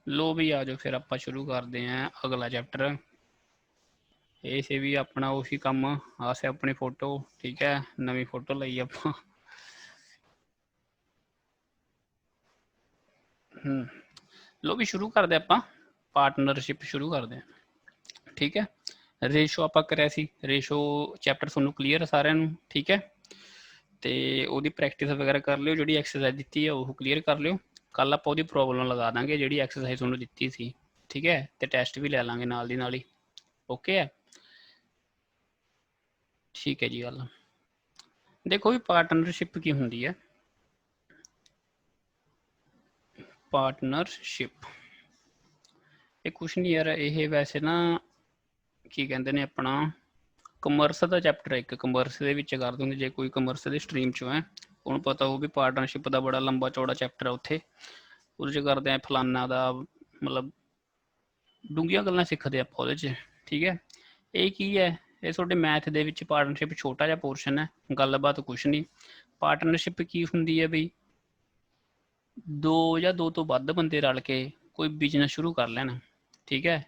लो भी आ जाओ फिर आप शुरू करते हैं अगला चैप्टर। इसे भी अपना उसी काम आसे अपनी फोटो, ठीक है, नवी फोटो लाई आप। लो भी शुरू करते आप पार्टनरशिप शुरू करते हैं, ठीक है। रेशो आप कराया सी, रेशो चैप्टर थोनों क्लीयर है सारे, ठीक है। तो वो प्रैक्टिस वगैरह कर लियो, जी एक्सरसाइज दी है वो क्लीयर कर लियो। कल आप प्रॉब्लम लगा देंगे जी एक्सरसाइज थोनों दी थी, ठीक है। तो टैसट भी लै लाँगे नाल दी नाल ही, ओके है, ठीक है जी। गल देखो भी पार्टनरशिप की होंगी है। पार्टनरशिप ये कुछ नहीं यार, ये वैसे ना की कहते ने अपना कमर्स का चैप्टर है, एक कमर्स के कर दूँगे जो कोई कमर्स की स्ट्रीम चो है, उन्होंने पता हो भी पार्टनरशिप का बड़ा लंबा चौड़ा चैप्टर है उत्थे, उस करते हैं फलाना का मतलब डूंघिया गल्लां सीखते आप वो, ठीक है। ये की है, ये थोड़े मैथ के पार्टनरशिप छोटा जहा पोर्शन है, गलबात कुछ नहीं। पार्टनरशिप की होंगी है बई दो या दो तो वध बंदे रल के कोई बिजनेस शुरू कर लेना, ठीक है।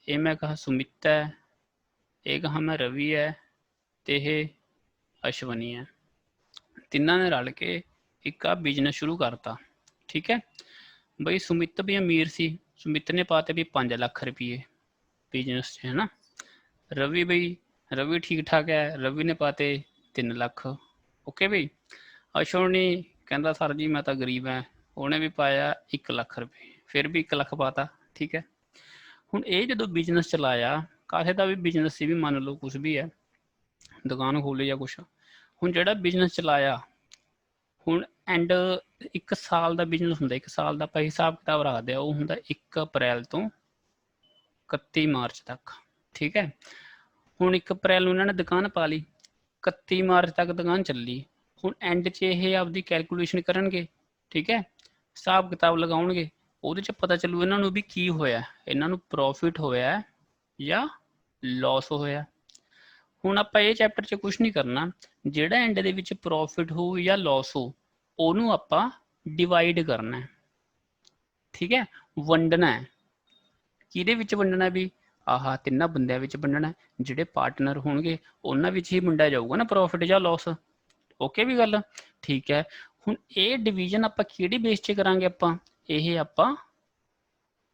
ये मैं कहा सुमित है, ये कहा मैं रवि है, तो ये अश्वनी है, तिना ने रल के एक आ बिजनेस शुरू करता, ठीक है। बई सुमित भी अमीर सी, सुमित ने पाते भी 5 लाख रुपये बिजनेस है ना। रवि बई रवि ठीक ठाक है, रवि ने पाते 3 लाख, ओके बई। अश्वनी कहता सर जी मैं तो गरीब है, उन्हें भी पाया 1 लाख रुपये, फिर भी 1 लाख पाता, ठीक है। हुण ये जो बिजनेस चलाया, कासे का भी बिजनेस भी मान लो कुछ भी है, दुकान खोली या कुछ, हुण जिहड़ा बिजनेस चलाया, हुण एंड 1 साल का बिजनेस हुंदा, 1 साल का आपां हिसाब किताब रखते हैं, वो हुंदा 1 अप्रैल तो 31 मार्च तक, ठीक है। हुण 1 अप्रैल उन्होंने दुकान पा ली, 31 मार्च तक दुकान चली, हुण एंड च ये आपकी कैलकुलेशन करनगे, ठीक है, हिसाब किताब लगाउणगे, ਉਹਦੇ 'ਚ पता चलू ਇਹਨਾਂ ਨੂੰ ਵੀ ਕੀ ਹੋਇਆ, ਇਹਨਾਂ ਨੂੰ प्रॉफिट होया ਜਾਂ लॉस होया। ਹੁਣ ਆਪਾਂ ਇਹ ਚੈਪਟਰ 'ਚ ਕੁਝ ਨਹੀਂ ਕਰਨਾ, ਜਿਹੜਾ ਐਂਡ ਦੇ ਵਿੱਚ प्रॉफिट हो ਜਾਂ लॉस हो ਉਹਨੂੰ ਆਪਾਂ डिवाइड करना है, ठीक है, ਵੰਡਣਾ है। ਕਿਹਦੇ ਵਿੱਚ ਵੰਡਣਾ ਵੀ ਆਹ ਤਿੰਨਾਂ ਬੰਦਿਆਂ ਵਿੱਚ ਵੰਡਣਾ, ਜਿਹੜੇ ਪਾਰਟਨਰ ਹੋਣਗੇ ਉਹਨਾਂ ਵਿੱਚ ਹੀ ਵੰਡਿਆ ਜਾਊਗਾ ਨਾ प्रॉफिट ਜਾਂ लॉस, ओके भी गल, ठीक है। हुण ये डिवीजन आपां किहड़ी बेस 'ਚ करांगे, आपां ਇਹ ਆਪਾਂ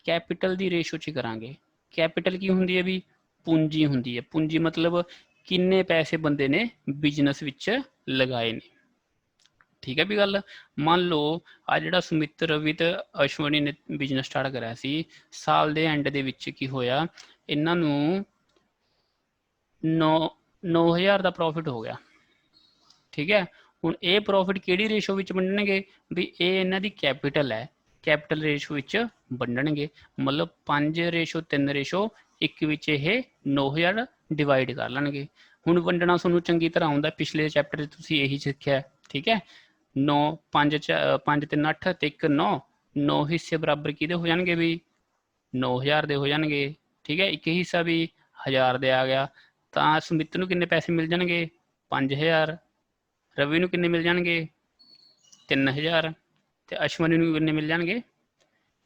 कैपिटल की रेशो 'ਚ करांगे। कैपिटल की हुंदी है भी पूंजी हुंदी है, पूंजी मतलब किन्ने पैसे बंदे ने बिजनेस विच लगाए ने, ठीक है भी गल। मान लो आ जिहड़ा सुमित रवि ते अश्वनी ने बिजनेस स्टार्ट कराया सी, साल के एंड दे विच की होया, इन्हां नूं 9,000 का प्रॉफिट हो गया, ठीक है। हुण ये प्रॉफिट किहड़ी रेशो विच वंडणगे भी ये इन्हां दी कैपिटल है, कैपिटल रेशो विच वंडणगे, मतलब 5:3:1 विच ये 9,000 डिवाइड कर लैणगे। हुण वंडना तुहानूं चंगी तरह आउंदा, पिछले चैप्टर तुसीं यही सिੱਖਿਆ, ठीक है। 9 5 3 8 ते 1 9, 9 हिस्से बराबर किहदे हो जाणगे भी 9,000 दे हो जाणगे, ठीक है। एक हिस्सा भी 1,000 दे आ गया, तां सुमित नूं किन्ने पैसे मिल जाणगे 5,000, रवि नूं किन्ने मिल जाणगे 3,000, ते अश्वनी नूं किन्ने मिल जाणगे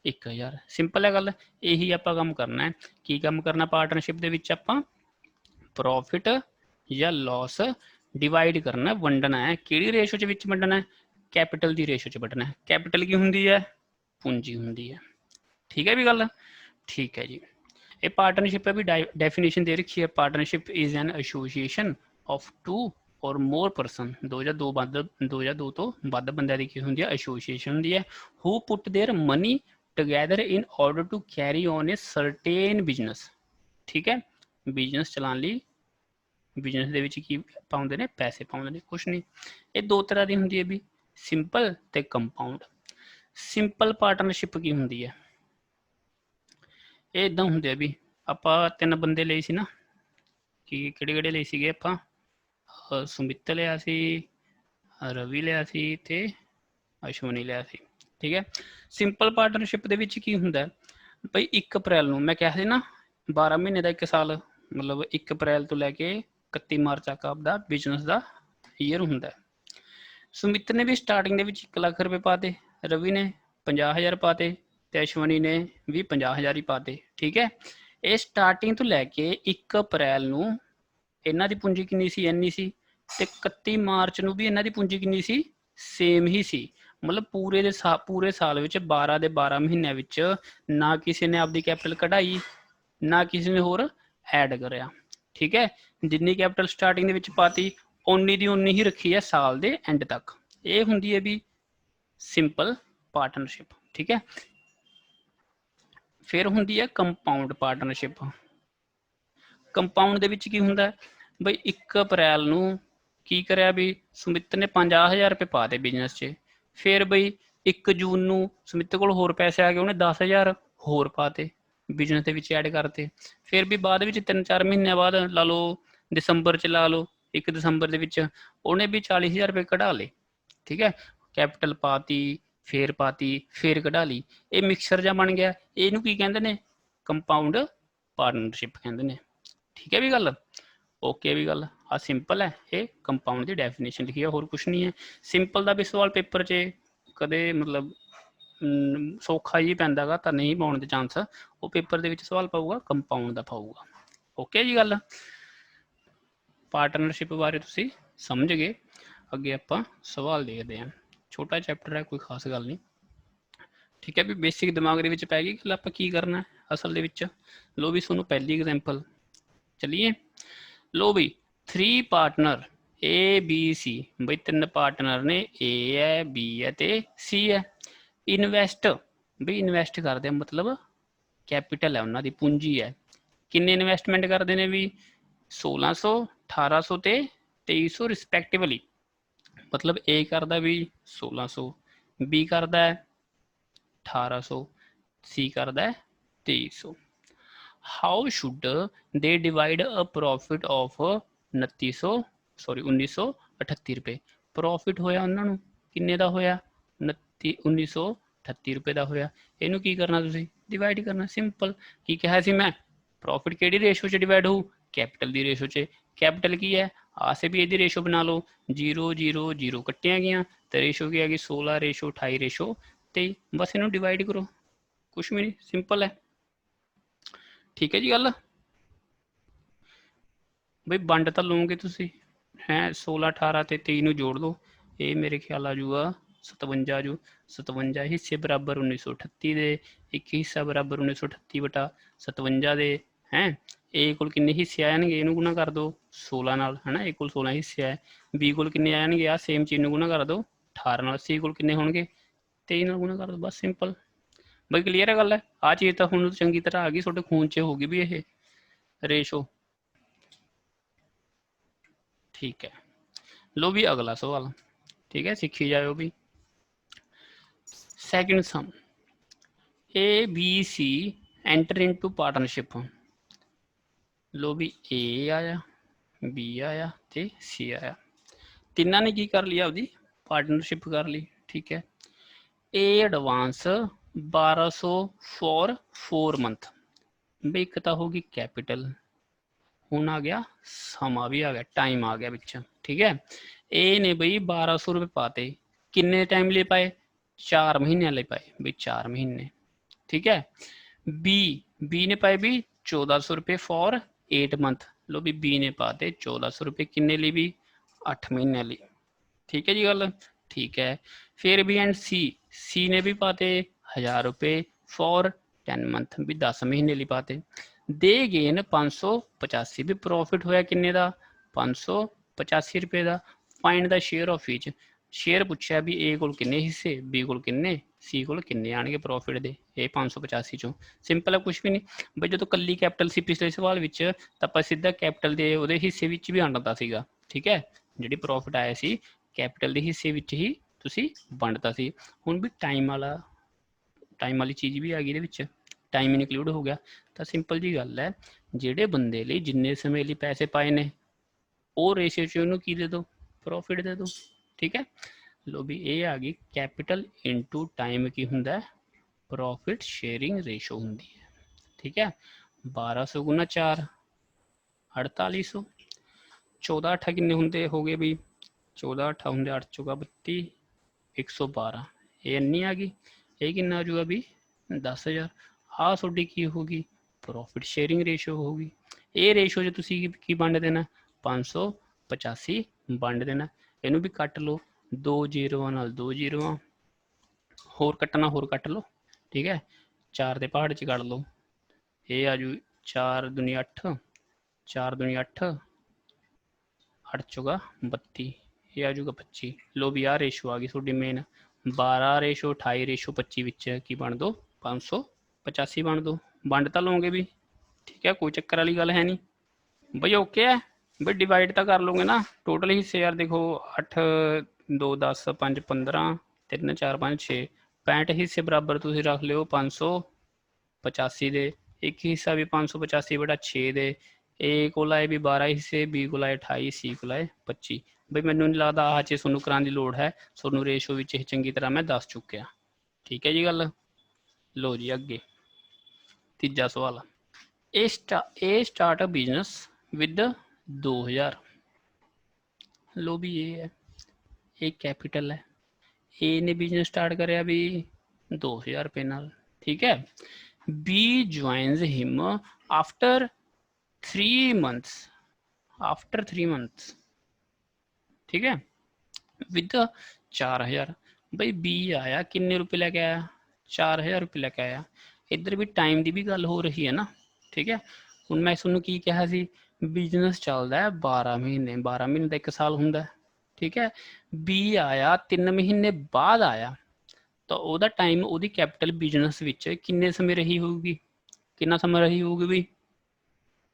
1,000। सिंपल है गल, यही आपां काम करना है। की काम करना पार्टनरशिप दे विच आपां प्रॉफिट या लॉस डिवाइड करना, वंडना है। किहड़ी रेशो च विच वंडना है, कैपिटल की रेशो च वंडना है। कैपिटल की हुंदी है पूंजी हुंदी है, ठीक है भी गल, ठीक है जी। ये पार्टनरशिप है भी डेफिनेशन दे रखी है, partnership is an association of 2 और मोर परसन, 2 या 2 तो वध बंदियां दी की हुंदी है, एसोसीएशन हुंदी है, who put their money together in order to carry on a certain business, ठीक है। बिजनेस चलाने लई बिजनेस दे विच की पाउंदे ने, पैसे पाउंदे ने, कुछ नहीं। ये 2 तरह दी हुंदी है भी, सिंपल ते कंपाउंड। सिंपल पार्टनरशिप की हुंदी है, ये इदां हुंदे भी आपां 3 बंदे लए सी ना, कि किहड़े-किहड़े लए सीगे आपां, सुमित लिया सी, रवि लिया सी ते अश्वनी लिया सी, ठीक है। सिंपल पार्टनरशिप दे विच की हुंदा बई 1 अप्रैल नूं मैं कहा सी ना 12 महीने का 1 साल, मतलब 1 अप्रैल तो लैके 31 मार्च तक आपका बिजनेस का ईयर हुंदा। सुमित ने भी स्टार्टिंग दे विच 1 लाख रुपए पाते, रवि ने 50,000 पाते, ਤੇ ਅਸ਼ਵਨੀ ਨੇ ਵੀ 50,000 ਹੀ ਪਾਤੇ। ਠੀਕ ਹੈ, ਇਹ ਸਟਾਰਟਿੰਗ ਤੋਂ ਲੈ ਕੇ 1 ਅਪ੍ਰੈਲ ਨੂੰ ਇਹਨਾਂ ਦੀ ਪੂੰਜੀ ਕਿੰਨੀ ਸੀ, ਇੰਨੀ ਸੀ, ਤੇ 31 ਮਾਰਚ ਨੂੰ ਵੀ ਇਹਨਾਂ ਦੀ ਪੂੰਜੀ ਕਿੰਨੀ ਸੀ, ਸੇਮ ਹੀ ਸੀ। ਮਤਲਬ ਪੂਰੇ ਸਾਲ ਵਿੱਚ 12 ਦੇ 12 ਮਹੀਨਿਆਂ ਵਿੱਚ ਨਾ ਕਿਸੇ ਨੇ ਆਪਦੀ ਕੈਪੀਟਲ ਕਢਾਈ, ਨਾ ਕਿਸੇ ਨੇ ਹੋਰ ਐਡ ਕਰਿਆ। ਠੀਕ ਹੈ, ਜਿੰਨੀ ਕੈਪੀਟਲ ਸਟਾਰਟਿੰਗ ਦੇ ਵਿੱਚ ਪਾਤੀ ਓਨੀ ਦੀ ਓਨੀ ਹੀ ਰੱਖੀ ਹੈ ਸਾਲ ਦੇ ਐਂਡ ਤੱਕ। ਇਹ ਹੁੰਦੀ ਹੈ ਵੀ ਸਿੰਪਲ ਪਾਰਟਨਰਸ਼ਿਪ। ਠੀਕ ਹੈ, ਫਿਰ ਹੁੰਦੀ ਹੈ ਕੰਪਾਊਂਡ ਪਾਰਟਨਰਸ਼ਿਪ। ਕੰਪਾਊਂਡ ਦੇ ਵਿੱਚ ਕੀ ਹੁੰਦਾ ਬਈ 1 ਅਪ੍ਰੈਲ ਨੂੰ ਕੀ ਕਰਿਆ ਵੀ ਸੁਮਿਤ ਨੇ 50,000 ਰੁਪਏ ਪਾਤੇ ਬਿਜ਼ਨਸ 'ਚ। ਫਿਰ ਬਈ 1 ਜੂਨ ਨੂੰ ਸੁਮਿਤ ਕੋਲ ਹੋਰ ਪੈਸੇ ਆ ਗਏ, ਉਹਨੇ 10,000 ਹੋਰ ਪਾਤੇ ਬਿਜ਼ਨਸ ਦੇ ਵਿੱਚ ਐਡ ਕਰਤੇ। ਫਿਰ ਵੀ ਬਾਅਦ ਵਿੱਚ 3-4 ਮਹੀਨਿਆਂ ਬਾਅਦ ਲਾ ਲਓ, ਦਸੰਬਰ 'ਚ ਲਾ ਲਓ, 1 ਦਸੰਬਰ ਦੇ ਵਿੱਚ ਉਹਨੇ ਵੀ 40,000 ਰੁਪਏ ਕਢਾ ਲਏ। ਠੀਕ ਹੈ, ਕੈਪੀਟਲ ਪਾਤੀ, ਫਿਰ ਪਾਤੀ, ਫਿਰ ਕਢਾ ਲਈ, ਇਹ ਮਿਕਸਚਰ ਜਿਹਾ ਬਣ ਗਿਆ। ਇਹਨੂੰ ਕੀ ਕਹਿੰਦੇ ਨੇ, ਕੰਪਾਊਂਡ ਪਾਰਟਨਰਸ਼ਿਪ ਕਹਿੰਦੇ ਨੇ। ਠੀਕ ਹੈ ਵੀ ਗੱਲ, ਓਕੇ ਵੀ ਗੱਲ। ਆ ਸਿੰਪਲ ਹੈ, ਇਹ ਕੰਪਾਊਂਡ ਦੀ ਡੈਫੀਨੇਸ਼ਨ ਲਿਖੀ ਹੈ, ਹੋਰ ਕੁਛ ਨਹੀਂ ਹੈ। ਸਿੰਪਲ ਦਾ ਵੀ ਸਵਾਲ ਪੇਪਰ 'ਚ ਕਦੇ ਮਤਲਬ ਸੌਖਾ ਹੀ ਪੈਂਦਾ ਗਾ, ਤਾਂ ਨਹੀਂ ਪਾਉਣ ਦੇ ਚਾਂਸ, ਉਹ ਪੇਪਰ ਦੇ ਵਿੱਚ ਸਵਾਲ ਪਾਊਗਾ ਕੰਪਾਊਂਡ ਦਾ ਪਾਊਗਾ। ਓਕੇ ਜੀ ਗੱਲ, ਪਾਰਟਨਰਸ਼ਿਪ ਬਾਰੇ ਤੁਸੀਂ ਸਮਝ ਗਏ। ਅੱਗੇ ਆਪਾਂ ਸਵਾਲ ਦੇਖਦੇ ਹਾਂ, ਛੋਟਾ ਚੈਪਟਰ ਹੈ, ਕੋਈ ਖਾਸ ਗੱਲ ਨਹੀਂ। ਠੀਕ ਹੈ ਵੀ ਬੇਸਿਕ ਦਿਮਾਗ ਦੇ ਵਿੱਚ ਪੈ ਗਈ ਗੱਲ ਆਪਾਂ ਕੀ ਕਰਨਾ ਅਸਲ ਦੇ ਵਿੱਚ। ਲੋ ਵੀ ਤੁਹਾਨੂੰ ਪਹਿਲੀ ਐਗਜ਼ਾਮਪਲ ਚਲੀਏ। ਲੋ ਵੀ 3 ਪਾਰਟਨਰ A B C, ਬਈ 3 ਪਾਰਟਨਰ ਨੇ, A ਹੈ, B ਹੈ ਤੇ C ਹੈ। ਇਨਵੈਸਟ, ਬਈ ਇਨਵੈਸਟ ਕਰਦੇ ਮਤਲਬ ਕੈਪੀਟਲ ਹੈ ਉਹਨਾਂ ਦੀ, ਪੂੰਜੀ ਹੈ। ਕਿੰਨੇ ਇਨਵੈਸਟਮੈਂਟ ਕਰਦੇ ਨੇ ਵੀ 1600, 1800 ਤੇ 2300 ਰਿਸਪੈਕਟਿਵਲੀ। ਮਤਲਬ A ਕਰਦਾ ਵੀ 1600, B ਕਰਦਾ 1800, C ਕਰਦਾ 2300। ਹਾਊ ਸ਼ੁੱਡ ਦੇ ਡਿਵਾਈਡ ਅ ਪ੍ਰੋਫਿਟ ਆਫ 1938 ਰੁਪਏ। ਪ੍ਰੋਫਿਟ ਹੋਇਆ ਉਹਨਾਂ ਨੂੰ ਕਿੰਨੇ ਦਾ ਹੋਇਆ, 1938 ਰੁਪਏ ਦਾ ਹੋਇਆ। ਇਹਨੂੰ ਕੀ ਕਰਨਾ ਤੁਸੀਂ, ਡਿਵਾਈਡ ਕਰਨਾ। ਸਿੰਪਲ, ਕੀ ਕਿਹਾ ਸੀ ਮੈਂ, ਪ੍ਰੋਫਿਟ ਕਿਹੜੀ ਰੇਸ਼ੋ 'ਚ ਡਿਵਾਈਡ ਹੋਊ, ਕੈਪੀਟਲ ਦੀ ਰੇਸ਼ੋ 'ਚ। ਕੈਪੀਟਲ ਕੀ ਹੈ, ਆਸੇ ਵੀ ਇਹਦੀ ਰੇਸ਼ੋ ਬਣਾ ਲਓ, 0 0 0 ਕੱਟੀਆਂ ਗਈਆਂ ਤੇ ਰੇਸ਼ੋ ਕੀ ਆ ਗਈ, 16:28:23। ਬਸ ਇਹਨੂੰ ਡਿਵਾਈਡ ਕਰੋ, ਕੁਛ ਵੀ ਨਹੀਂ, ਸਿੰਪਲ ਹੈ। ਠੀਕ ਹੈ ਜੀ ਗੱਲ, ਬਈ ਵੰਡ ਤਾਂ ਲਓਗੇ ਤੁਸੀਂ ਹੈ, 16 18 ਤੇ 23 ਨੂੰ ਜੋੜ ਲਓ, ਇਹ ਮੇਰੇ ਖਿਆਲ ਆ ਜੂਗਾ 57 ਜੂ। 57 ਹਿੱਸੇ ਬਰਾਬਰ 1938 ਦੇ, ਇੱਕ ਹਿੱਸਾ ਬਰਾਬਰ 1938/57 ਦੇ ਹੈ। A ਕੋਲ ਕਿੰਨੇ ਹਿੱਸੇ ਆ ਜਾਣਗੇ, ਇਹਨੂੰ ਗੁਣਾ ਕਰ ਦਿਓ 16 ਨਾਲ, ਹੈ ਨਾ। A ਕੋਲ 16 ਹਿੱਸੇ ਹੈ। B ਕੋਲ ਕਿੰਨੇ ਆ ਜਾਣਗੇ, ਆ ਸੇਮ ਚੀਜ਼ ਨੂੰ ਗੁਣਾ ਕਰ ਦਿਓ 18 ਨਾਲ। C ਕੋਲ ਕਿੰਨੇ ਹੋਣਗੇ, 23 ਨਾਲ ਗੁਣਾ ਕਰ ਦਿਓ, ਬਸ ਸਿੰਪਲ। ਬਈ ਕਲੀਅਰ ਹੈ ਗੱਲ ਹੈ। ਆਹ ਚੀਜ਼ ਤਾਂ ਹੁਣ ਚੰਗੀ ਤਰ੍ਹਾਂ ਆ ਗਈ ਤੁਹਾਡੇ ਖੂਨ 'ਚ ਹੋ ਗਈ ਵੀ ਇਹ ਰੇਸ਼ੋ। ਠੀਕ ਹੈ, ਲੋ ਵੀ ਅਗਲਾ ਸਵਾਲ। ਠੀਕ ਹੈ, ਸਿੱਖੀ ਜਾਇਓ ਵੀ। Second sum, A B C enter into partnership. ਲੋ ਵੀ A ਆਇਆ, B ਆਇਆ ਤੇ C ਆਇਆ। ਤਿੰਨਾਂ ਨੇ ਕੀ ਕਰ ਲਿਆ, ਆਪਦੀ ਪਾਰਟਨਰਸ਼ਿਪ ਕਰ ਲਈ। ਠੀਕ ਹੈ, A ਐਡਵਾਂਸ 1200 ਫॉर 4 ਮੰਥ। ਬਈ ਇੱਕ ਤਾਂ ਹੋ ਗਈ ਕੈਪੀਟਲ, ਹੁਣ ਆ ਗਿਆ ਸਮਾਂ ਵੀ ਆ ਗਿਆ, ਟਾਈਮ ਆ ਗਿਆ ਵਿੱਚ। ਠੀਕ ਹੈ, ਇਹ ਨੇ ਬਈ 1200 ਰੁਪਏ ਪਾਤੇ, ਕਿੰਨੇ ਟਾਈਮ ਲਈ ਪਾਏ, 4 ਮਹੀਨਿਆਂ ਲਈ ਪਾਏ, ਬਈ 4 ਮਹੀਨੇ। ਠੀਕ ਹੈ, ਬੀ ਨੇ ਪਾਏ ਵੀ 1400 ਰੁਪਏ ਫॉर 8 ਮੰਥ। ਲੋ ਵੀ ਬੀ ਨੇ ਪਾਤੇ 1400 ਰੁਪਏ ਕਿੰਨੇ ਲਈ ਵੀ 8 ਮਹੀਨਿਆਂ ਲਈ। ਠੀਕ ਹੈ ਜੀ ਗੱਲ, ਠੀਕ ਹੈ। ਫਿਰ ਵੀ ਐਂਡ ਸੀ ਨੇ ਵੀ ਪਾਤੇ 1000 ਰੁਪਏ ਫॉर 10 ਮੰਥ, ਵੀ 10 ਮਹੀਨੇ ਲਈ ਪਾਤੇ। ਦੇ ਗੇਨ 585, ਵੀ ਪ੍ਰੋਫਿਟ ਹੋਇਆ ਕਿੰਨੇ ਦਾ, 585 ਰੁਪਏ ਦਾ। Find the share of each, share ਪੁੱਛਿਆ ਵੀ A ਕੋਲ ਕਿੰਨੇ ਹਿੱਸੇ, B ਕੋਲ ਕਿੰਨੇ, C ਕੋਲ ਕਿੰਨੇ ਆਣਗੇ ਪ੍ਰੋਫਿਟ ਦੇ, ਇਹ 585 ਚੋਂ। ਸਿੰਪਲ ਹੈ, ਕੁਛ ਵੀ ਨਹੀਂ। ਬਈ ਜਦੋਂ ਕੱਲੀ ਕੈਪੀਟਲ ਸੀ ਪਿਛਲੇ ਸਵਾਲ ਵਿੱਚ, ਤਾਂ ਆਪਾਂ ਸਿੱਧਾ ਕੈਪੀਟਲ ਦੇ ਉਹਦੇ ਹਿੱਸੇ ਵਿੱਚ ਵੀ ਆਉਂਦਾ ਸੀਗਾ। ਠੀਕ ਹੈ, ਜਿਹੜੀ ਪ੍ਰੋਫਿਟ ਆਇਆ ਸੀ ਕੈਪੀਟਲ ਦੇ ਹਿੱਸੇ ਵਿੱਚ ਹੀ ਤੁਸੀਂ ਵੰਡਤਾ ਸੀ। ਹੁਣ ਵੀ ਟਾਈਮ ਵਾਲੀ ਚੀਜ਼ ਵੀ ਆ ਗਈ ਇਹਦੇ ਵਿੱਚ, ਟਾਈਮ ਇਨਕਲੂਡ ਹੋ ਗਿਆ। ਤਾਂ ਸਿੰਪਲ ਜੀ ਗੱਲ ਹੈ, ਜਿਹੜੇ ਬੰਦੇ ਲਈ ਜਿੰਨੇ ਸਮੇਂ ਲਈ ਪੈਸੇ ਪਾਏ ਨੇ ਉਹ ਰੇਸ਼ੀਓ 'ਚ ਉਹਨੂੰ ਕੀ ਦੇ ਦਿਓ, ਪ੍ਰੋਫਿਟ ਦੇ ਦਿਓ। ਠੀਕ ਹੈ, ਲੋ ਵੀ ਇਹ ਆ ਗਈ ਕੈਪੀਟਲ ਇਨਟੂ ਟਾਈਮ ਕੀ ਹੁੰਦਾ, ਪ੍ਰੋਫਿਟ ਸ਼ੇਅਰਿੰਗ ਰੇਸ਼ੋ ਹੁੰਦੀ ਹੈ। ਠੀਕ ਹੈ, 1200 ਗੁਣਾ 4 4800, 14 8 ਕਿੰਨੇ ਹੁੰਦੇ ਹੋ ਗਏ ਵੀ, 14 8 ਹੁੰਦੇ 8 ਚੌਕਾ 32, 112, ਇਹ ਇੰਨੀ ਆ ਗਈ। ਇਹ ਕਿੰਨਾ ਆ ਜੂਗਾ ਵੀ 10,000। ਆ ਤੁਹਾਡੀ ਕੀ ਹੋਗੀ, ਪ੍ਰੋਫਿਟ ਸ਼ੇਅਰਿੰਗ ਰੇਸ਼ੋ ਹੋਗੀ। ਇਹ ਰੇਸ਼ੋ 'ਚ ਤੁਸੀਂ ਕੀ ਵੰਡ ਦੇਣਾ, 585 ਵੰਡ ਦੇਣਾ। ਇਹਨੂੰ ਵੀ ਕੱਟ ਲਓ, 2 ਜ਼ੀਰੋਆਂ ਨਾਲ 2 ਜ਼ੀਰੋਆਂ, ਹੋਰ ਕੱਟਣਾ ਹੋਰ ਕੱਟ ਲਓ, ਠੀਕ ਹੈ। 4 ਦੇ ਪਹਾੜ 'ਚ ਕੱਢ ਲਓ, ਇਹ ਆ ਜੂ 4 दूनी 8, 4 दूनी 8, 8 चौगा 32, ये आ जाऊगा 25। लो भी आ रेशो आ गई थोड़ी मेन, 12 रेशो 28 रेशो 25 विच की बन दो 585 बन दो। वंड तो लोगे भी, ठीक है, कोई चक्कर वाली गल है नहीं बई, ओके है बई। डिवाइड तो कर लोगे ना, टोटल हिस्से यार देखो 8 2 10 5 15 3 4 5 6 65 हिस्से बराबर तुम रख लियो 585 दे। एक हिस्सा भी 585 बटा 6 दे, ए को लाए भी 12 हिस्से, बी को लाए 28, सी को लाए 25। बई मैनू नहीं लगता आह चीज़ तुहानूं कराने की लोड़ है, तुहानूं रेशो विच चंगी तरह मैं दस चुकिया, ठीक है जी गल। लो जी अगे तीजा सवाल, ए स्टार्ट अ बिजनेस विद 2000। लो भी ये है, ये कैपिटल है, ए ने बिजनेस स्टार्ट कराया भी 2000 रुपये नाल, ठीक है। B joins him after 3 months, after 3 months, ठीक है, विद 4000। बई बी आया किन्ने रुपये लैके आया, 4000 रुपये लैके आया। इधर भी टाइम की भी गल हो रही है ना, ठीक है। हुण मैं तुहानूं की कहा सी, बिजनेस चलदा है 12 महीने, 12 महीने का 1 साल हुंदा है, ठीक है। बी आया 3 महीने बाद आया, तो वह टाइम वो कैपिटल बिजनेस विच किन्ने समय रही होगी, कितना समय रही होगी भी,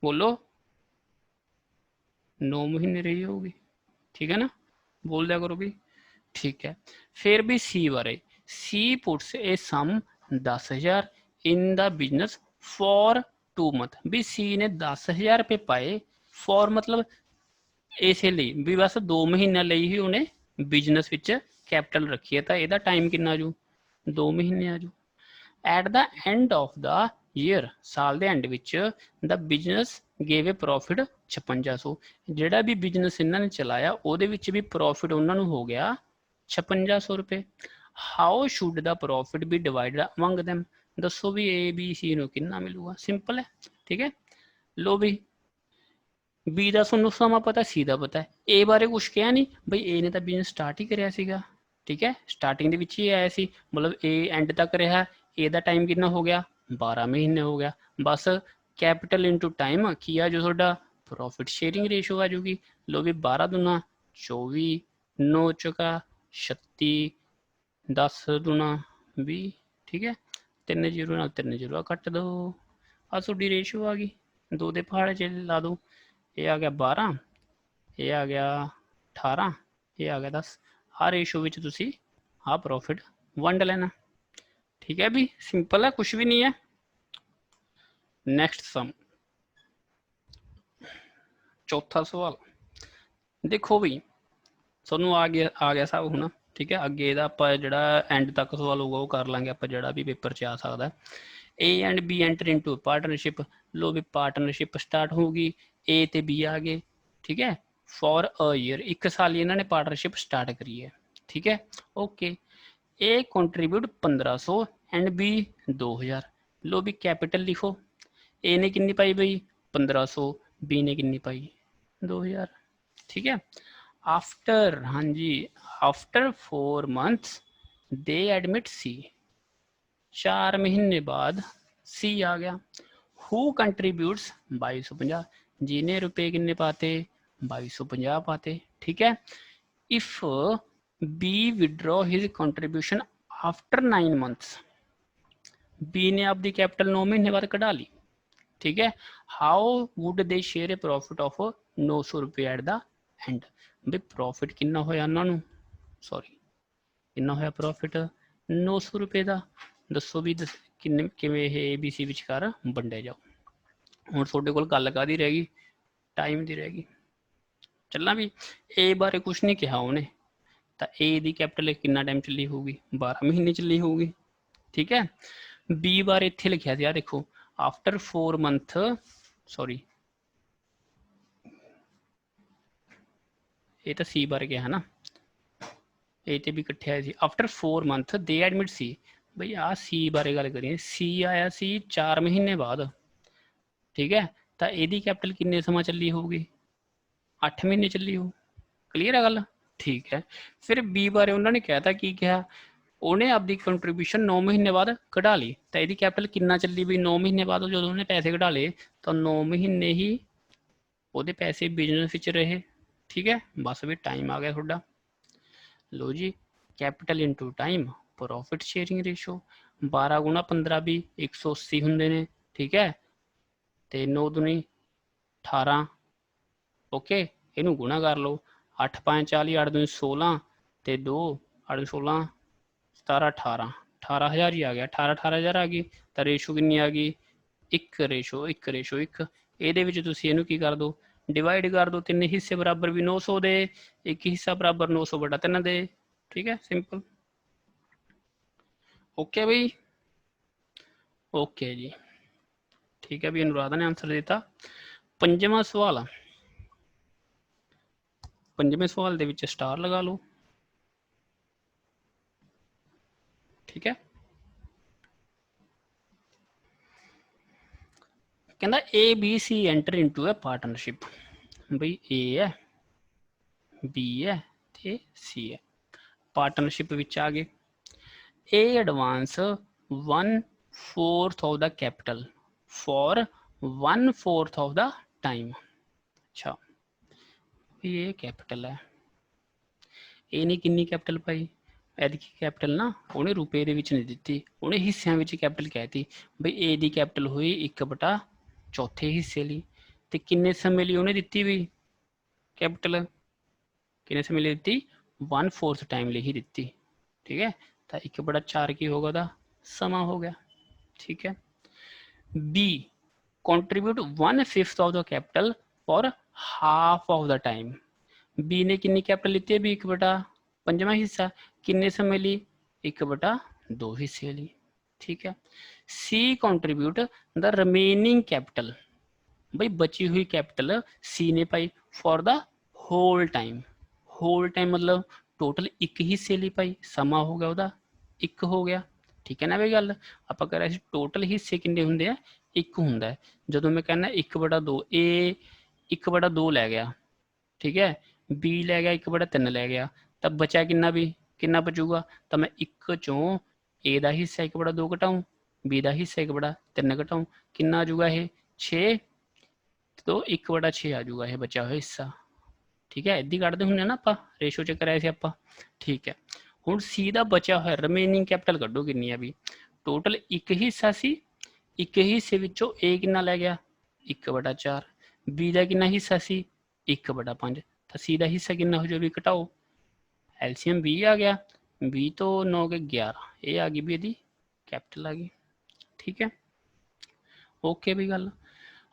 बोलो 9 महीने रही होगी, ठीक है ना, बोल दिया करो भी, ठीक है। फिर भी सी बारे, C puts a sum 10,000 in the business for 2 month। भी सी ने 10,000 रुपये पाए फॉर मतलब इसे ਲਈ भी बस 2 महीने ਲਈ ही उन्हें बिजनेस विच कैपिटल रखी है, तो यदा टाइम कितना आजू 2 महीने आजू। Eight the end of the year, साल के and which the business gave a profit 5600। ਜਿਹੜਾ भी बिजनेस इन्होंने चलाया ਉਹਦੇ ਵਿੱਚ भी प्रॉफिट उन्होंने हो गया 5600 रुपये। How should the profit be divided among them, दसो भी ए बी सी ਨੂੰ कितना मिलूगा, सिंपल है, ठीक है। लो भी बी का ਤੁਹਾਨੂੰ ਸਮਾਂ पता, सी का पता है, ए बारे कुछ कहा नहीं बई, ए ने तो बिजनेस स्टार्ट ही कराया सीगा, ठीक है, स्टार्टिंग ਦੇ ही आया सी, मतलब ए एंड तक रहा, ए का टाइम कितना हो गया 12 महीने हो गया। बस कैपिटल इंटू टाइम की आ जो थोड़ा प्रॉफिट शेयरिंग रेशो आ जाऊगी। लो भी 12 दूना 24, 9 चौका 36, 10 दूना 20, ठीक है, 3 जीरो नाल 3 जीरो कट दो, आ थोड़ी रेशो आ गई, 2 दे पहाड़े च ला दो, ये आ गया 12, ये आ गया 18, ये आ गया 10। आ रेशो विच तुसी आ प्रॉफिट वंड लेना, ठीक है भी, सिंपल है, कुछ भी नहीं है। नेक्स्ट सम, चौथा सवाल देखो भी, तुहानूं आ गया सब हुण, ठीक है। अगे आपां जिहड़ा एंड तक सवाल होगा वो कर लांगे आपां, जिहड़ा भी पेपर च आ सकदा है। A and B enter into partnership. लो भी पार्टनरशिप स्टार्ट होगी, ए ते बी आ गए, ठीक है, फॉर अ ईयर, 1 साल इन्होंने पार्टनरशिप स्टार्ट करी है, ठीक है, okay. A contribute 1500 and B 2000। लो भी कैपिटल लिखो, ए ने कितनी पाई बई 1500, बी ने कितनी पाई 2000, ठीक है। आफ्टर, हाँ जी, आफ्टर 4 months दे एडमिट सी, 4 महीने बाद सी आ गया। हु कंट्रीब्यूट्स 2250, जिन्हें रुपये किन्ने पाते 2250 पाते, ठीक है। If B withdraw his contribution after 9 months, B ने आपकी कैपिटल 9 महीने बाद कढ़ा ली, ठीक है। How would they share A profit of 900 रुपये एट द एंड। भी प्रॉफिट कितना होया उन्होंने, सॉरी कितना होया प्रॉफिट 900 रुपये का, दसो भी किन्ने किवें ए बी सी विचकार वंडे जाओ। हुण तुहाडे कोल गल काहदी रह गई, टाइम की रह गई। चलना भी, ए बारे कुछ नहीं कहा उन्हें, तो ए दी कैपिटल कितना टाइम चली होगी 12 महीने चली होगी, ठीक है। बी बारे इत्थे लिखिया सी, देखो आफ्टर 4 month, सॉरी ये तो सी बारे कहा ना, ए ते भी इकट्ठे आए सी। आफ्टर 4 month दे एडमिट सी, ਬਈ ਆ ਸੀ ਬਾਰੇ ਗੱਲ ਕਰੀਏ, ਸੀ ਆਇਆ ਸੀ 4 ਮਹੀਨੇ ਬਾਅਦ, ਠੀਕ ਹੈ, ਤਾਂ ਇਹਦੀ ਕੈਪੀਟਲ ਕਿੰਨੇ ਸਮਾਂ ਚੱਲੀ ਹੋਊਗੀ? 8 ਮਹੀਨੇ ਚੱਲੀ ਹੋਊ। ਕਲੀਅਰ ਹੈ ਗੱਲ? ਠੀਕ ਹੈ। ਫਿਰ ਬੀ ਬਾਰੇ ਉਹਨਾਂ ਨੇ ਕਹਿਤਾ, ਕੀ ਕਿਹਾ? ਉਹਨੇ ਆਪਦੀ ਕੰਟਰੀਬਿਊਸ਼ਨ 9 ਮਹੀਨੇ ਬਾਅਦ ਕਢਾ ਲਈ, ਤਾਂ ਇਹਦੀ ਕੈਪੀਟਲ ਕਿੰਨਾ ਚੱਲੀ ਬਈ 9 ਮਹੀਨੇ ਬਾਅਦ ਜਦੋਂ ਉਹਨੇ ਪੈਸੇ ਕਢਾ ਲਏ, ਤਾਂ 9 ਮਹੀਨੇ ਹੀ ਉਹਦੇ ਪੈਸੇ ਬਿਜ਼ਨਸ ਵਿੱਚ ਰਹੇ। ਠੀਕ ਹੈ, ਬਸ ਵੀ ਟਾਈਮ ਆ ਗਿਆ ਤੁਹਾਡਾ। ਲੋ ਜੀ, capital into time, profit sharing ratio. 12 ਗੁਣਾ 15 ਵੀ 180 ਹੁੰਦੇ ਨੇ, ਠੀਕ ਹੈ, ਤੇ 9 ਦੁਨੀ 18, ਓਕੇ, ਇਹਨੂੰ ਗੁਣਾ ਕਰ ਲਓ। 8 5 40, 8 2 16 ਤੇ 2 8 16 17 18, 18000 ਹੀ ਆ ਗਿਆ। 18000 ਆ ਗਈ, ਤਾਂ ਰੇਸ਼ੋ ਕਿੰਨੀ ਆ ਗਈ? 1 ਰੇਸ਼ੋ 1 ਰੇਸ਼ੋ 1। ਇਹਦੇ ਵਿੱਚ ਤੁਸੀਂ ਇਹਨੂੰ ਕੀ ਕਰ ਦਿਓ? ਡਿਵਾਈਡ ਕਰ ਦਿਓ। 3 ਹਿੱਸੇ ਬਰਾਬਰ ਵੀ 900 ਦੇ, 1 ਹਿੱਸਾ ਬਰਾਬਰ 900/3 ਦੇ। ਠੀਕ ਹੈ, ਸਿੰਪਲ। ਓਕੇ ਬਈ, ਓਕੇ ਜੀ, ਠੀਕ ਹੈ ਵੀ, ਅਨੁਰਾਧਾ ਨੇ ਆਂਸਰ ਦਿੱਤਾ। ਪੰਜਵਾਂ ਸਵਾਲ, ਪੰਜਵੇਂ ਸਵਾਲ ਦੇ ਵਿੱਚ ਸਟਾਰ ਲਗਾ ਲਓ। ਠੀਕ ਹੈ, ਕਹਿੰਦਾ A B C enter into a partnership. ਬਈ ਏ ਹੈ, ਬੀ ਹੈ ਤੇ ਸੀ ਹੈ, ਪਾਰਟਨਰਸ਼ਿਪ ਵਿੱਚ ਆ ਗਏ। A advance 1/4 of the capital for 1/4 of the time. ਅੱਛਾ, ਇਹ ਕੈਪੀਟਲ ਹੈ, ਇਹਨੇ ਕਿੰਨੀ ਕੈਪੀਟਲ ਪਾਈ? ਇਹਦੀ ਕੈਪੀਟਲ ਨਾ ਉਹਨੇ ਰੁਪਏ ਦੇ ਵਿੱਚ ਨਹੀਂ ਦਿੱਤੀ, ਉਹਨੇ ਹਿੱਸਿਆਂ ਵਿੱਚ ਕੈਪੀਟਲ ਕਹਿਤੀ। ਬਈ ਏ ਦੀ ਕੈਪੀਟਲ ਹੋਈ 1/4 ਹਿੱਸੇ ਲਈ, ਤੇ ਕਿੰਨੇ ਸਮੇਂ ਲਈ ਉਹਨੇ ਦਿੱਤੀ ਵੀ ਕੈਪੀਟਲ? ਕਿੰਨੇ ਸਮੇਂ ਲਈ ਦਿੱਤੀ? 1/4 ਟਾਈਮ ਲਈ ਹੀ ਦਿੱਤੀ। ਠੀਕ ਹੈ, ਤਾਂ 1/4 ਕੀ ਹੋਗਾ ਉਹਦਾ ਸਮਾਂ ਹੋ ਗਿਆ। ਠੀਕ ਹੈ, B contribute 1/5 of the capital for half of the time। B ਨੇ ਕਿੰਨੀ ਕੈਪੀਟਲ ਲਿੱਤੀ ਹੈ? ਵੀ 1/5 ਹਿੱਸਾ, ਕਿੰਨੇ ਸਮੇਂ ਲਈ? 1/2 ਹਿੱਸੇ ਲਈ। ਠੀਕ ਹੈ, C contribute the remaining capital. ਬਈ ਬਚੀ ਹੋਈ ਕੈਪੀਟਲ ਸੀ ਨੇ ਪਾਈ for the whole time. Whole time ਮਤਲਬ ਟੋਟਲ ਇੱਕ ਹਿੱਸੇ ਲਈ ਪਾਈ, ਸਮਾਂ ਹੋ ਗਿਆ ਉਹਦਾ 1 ਹੋ ਗਿਆ। ਠੀਕ ਹੈ ਨਾ ਬਈ ਗੱਲ? ਆਪਾਂ ਕਹਿ ਰਹੇ ਸੀ ਟੋਟਲ ਹਿੱਸੇ ਕਿੰਨੇ ਹੁੰਦੇ ਆ? 1 ਹੁੰਦਾ। ਜਦੋਂ ਮੈਂ ਕਹਿੰਦਾ 1/2, ਇਹ 1/2 ਲੈ ਗਿਆ, ਠੀਕ ਹੈ, ਬੀ ਲੈ ਗਿਆ 1/3 ਲੈ ਗਿਆ, ਤਾਂ ਬਚਿਆ ਕਿੰਨਾ ਵੀ? ਕਿੰਨਾ ਬਚੂਗਾ? ਤਾਂ ਮੈਂ 1 ਚੋਂ ਏ ਦਾ ਹਿੱਸਾ 1/2 ਘਟਾਊਂ, ਬੀ ਦਾ ਹਿੱਸਾ 1/3 ਘਟਾਊਂ, ਕਿੰਨਾ ਆ ਜੂਗਾ ਇਹ? 6। ਤੋਂ 1/6 ਆ ਜੂਗਾ ਇਹ ਬਚਿਆ ਹੋਇਆ ਹਿੱਸਾ। ਠੀਕ ਹੈ, ਇੱਦਾਂ ਕੱਢਦੇ ਹੁੰਦੇ ਨਾ ਆਪਾਂ, ਰੇਸ਼ੋ ਚ ਕਰਾਇਆ ਸੀ ਆਪਾਂ। ਠੀਕ ਹੈ, ਹੁਣ ਸੀ ਦਾ ਬਚਿਆ ਹੋਇਆ ਰਿਮੇਨਿੰਗ ਕੈਪੀਟਲ ਕੱਢੋ ਕਿੰਨੀ ਆ ਵੀ। ਟੋਟਲ ਇੱਕ ਹਿੱਸਾ ਸੀ, ਇੱਕ ਹਿੱਸੇ ਵਿੱਚੋਂ ਏ ਕਿੰਨਾ ਲੈ ਗਿਆ? 1/4। ਬੀ ਦਾ ਕਿੰਨਾ ਹਿੱਸਾ ਸੀ? 1/5। ਤਾਂ ਸੀ ਦਾ ਹਿੱਸਾ ਕਿੰਨਾ ਹੋ ਜਾਵੇ? ਘਟਾਓ, ਐਲਸੀਐਮ 20 ਆ ਗਿਆ, 20 ਤੋਂ 9 ਕੇ 11, ਇਹ ਆ ਗਈ ਵੀ ਇਹਦੀ ਕੈਪੀਟਲ ਆ ਗਈ। ਠੀਕ ਹੈ, ਓਕੇ ਵੀ ਗੱਲ।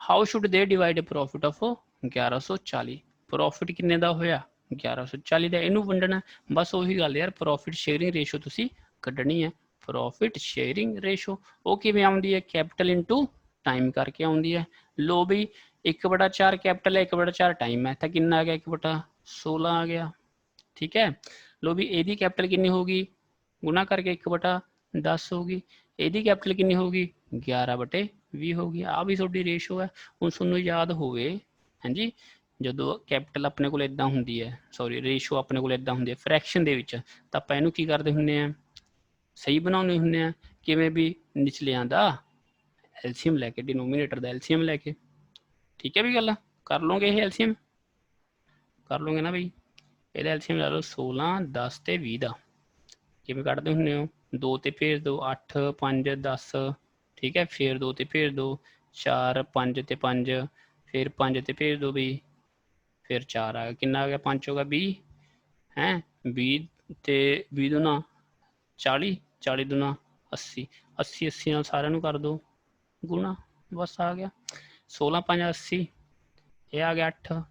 ਹਾਊ ਸ਼ੁੱਡ ਦੇ ਡਿਵਾਈਡ ਪ੍ਰੋਫਿਟ ਆਫ 1140? ਪ੍ਰੋਫਿਟ ਕਿੰਨੇ ਦਾ ਹੋਇਆ? 1140 ਦਾ। ਇਹਨੂੰ ਵੰਡਣਾ, ਬਸ ਉਹੀ ਗੱਲ ਯਾਰ, ਪ੍ਰੋਫਿਟ ਸ਼ੇਅਰਿੰਗ ਰੇਸ਼ੋ ਤੁਸੀਂ ਕੱਢਣੀ ਹੈ। ਪ੍ਰੋਫਿਟ ਸ਼ੇਅਰਿੰਗ ਰੇਸ਼ੋ ਉਹ ਕਿਵੇਂ ਆਉਂਦੀ ਹੈ? ਕੈਪੀਟਲ ਇਨਟੂ ਟਾਈਮ ਕਰਕੇ ਆਉਂਦੀ ਹੈ। ਲੋ ਬਈ 1/4 ਕੈਪੀਟਲ ਹੈ, 1/4 ਟਾਈਮ ਹੈ, ਤਾਂ ਕਿੰਨਾ ਆ ਗਿਆ? 1/16 ਆ ਗਿਆ। ਠੀਕ ਹੈ, ਲੋ ਵੀ ਇਹਦੀ ਕੈਪੀਟਲ ਕਿੰਨੀ ਹੋਗੀ? ਗੁਣਾ ਕਰਕੇ 1/10 ਹੋਗੀ। ਇਹਦੀ ਕੈਪੀਟਲ ਕਿੰਨੀ ਹੋਗੀ? 11/20 ਹੋਗੀ। ਆ ਵੀ ਤੁਹਾਡੀ ਰੇਸ਼ੋ ਹੈ। ਹੁਣ ਤੁਹਾਨੂੰ ਯਾਦ ਹੋਵੇ, ਹਾਂਜੀ, ਜਦੋਂ ਕੈਪੀਟਲ ਆਪਣੇ ਕੋਲ ਇਦਾਂ ਹੁੰਦੀ ਹੈ, ਸੌਰੀ ਰੇਸ਼ੋ ਆਪਣੇ ਕੋਲ ਇਦਾਂ ਹੁੰਦੀ ਹੈ ਫਰੈਕਸ਼ਨ ਦੇ ਵਿੱਚ, ਤਾਂ ਆਪਾਂ ਇਹਨੂੰ ਕੀ ਕਰਦੇ ਹੁੰਦੇ ਆ? ਸਹੀ ਬਣਾਉਂਦੇ ਹੁੰਦੇ ਆ। ਕਿਵੇਂ ਵੀ? ਨਿਚਲਿਆਂ ਦਾ ਐਲਸੀਐਮ ਲੈ ਕੇ, ਡਿਨੋਮੀਨੇਟਰ ਦਾ ਐਲਸੀਐਮ ਲੈ ਕੇ। ਠੀਕ ਹੈ ਵੀ ਗੱਲ? ਕਰ ਲਓਗੇ ਇਹ ਐਲਸੀਐਮ? ਕਰ ਲਓਗੇ ਨਾ ਬਈ? ਇਹਦਾ ਐਲਸੀਐਮ ਲਾ ਲਓ 16, 10 ਤੇ 20 ਦਾ। ਕਿਵੇਂ ਕੱਢਦੇ ਹੁੰਦੇ ਹੋ? 2 ਤੇ ਭੇਜ ਦਿਓ, 8 5 10, ਠੀਕ ਹੈ, ਫਿਰ 2 ਤੇ ਭੇਜ ਦਿਓ, 4 5 ਤੇ 5, ਫਿਰ 5 ਤੇ ਭੇਜ ਦਿਓ ਬਈ, ਫਿਰ 4 ਆ ਗਿਆ, ਕਿੰਨਾ ਆ ਗਿਆ? 5 ਹੋਗਾ 20 ਹੈ, 20 ਤੇ 20 ਦੂਣਾ 40, 40 ਦੂਣਾ 80, 80 80 ਨਾਲ ਸਾਰਿਆਂ ਨੂੰ ਕਰ ਦਿਓ ਗੁਣਾ, ਬਸ ਆ ਗਿਆ। 16 5 80, ਇਹ ਆ ਗਿਆ 8,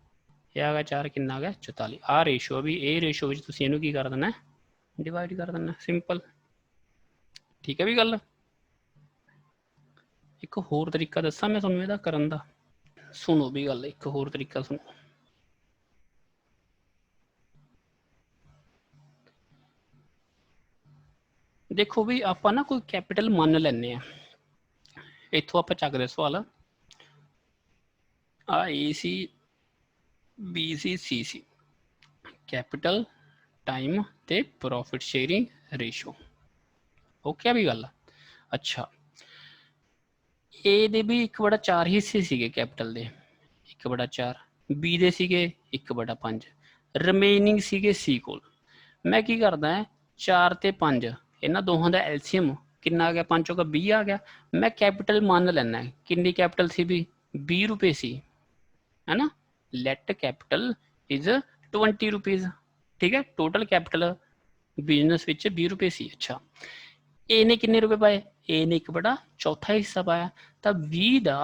ਇਹ ਆ ਗਿਆ 4, ਕਿੰਨਾ ਆ ਗਿਆ? 44। ਆਹ ਰੇਸ਼ੋ ਵੀ, ਇਹ ਰੇਸ਼ੋ ਵਿੱਚ ਤੁਸੀਂ ਇਹਨੂੰ ਕੀ ਕਰ ਦੇਣਾ? ਡਿਵਾਈਡ ਕਰ ਦੇਣਾ, ਸਿੰਪਲ। ਠੀਕ ਹੈ ਵੀ ਗੱਲ? ਇੱਕ ਹੋਰ ਤਰੀਕਾ ਦੱਸਾਂ ਮੈਂ ਤੁਹਾਨੂੰ ਇਹਦਾ ਕਰਨ ਦਾ, ਸੁਣੋ ਵੀ ਗੱਲ, ਇੱਕ ਹੋਰ ਤਰੀਕਾ ਸੁਣੋ। देखो भी ਆਪਾਂ ना कोई कैपिटल ਮੰਨ ਲੈਂਦੇ ਆ, ਇੱਥੋਂ ਆਪਾਂ ਚੱਕਦੇ ਸਵਾਲ ਆ ਏ ਸੀ ਬੀ ਸੀ ਸੀ ਸੀ कैपिटल टाइम ते प्रॉफिट शेयरिंग रेशो ओके भी गल। अच्छा ए दे भी 1/4 हिस्से सीगे कैपिटल दे 1/4, बी दे सीगे 1/5, रिमेनिंग सीगे सी कोल। मैं की करदा है 4 ते 5 इन्हां दोहां दा एलसीएम कितना आ गया, 5 का 20 आ गया। मैं कैपिटल मान लेना है, कितनी कैपिटल सी भी 20 रुपये सी, है ना। लेट कैपिटल इज 20 रुपीज़, ठीक है। टोटल कैपिटल बिजनेस विच 20 रुपये सी। अच्छा ए ने किन्ने रुपए पाए, ए ने 1/4 हिस्सा पाया, तो 20 दा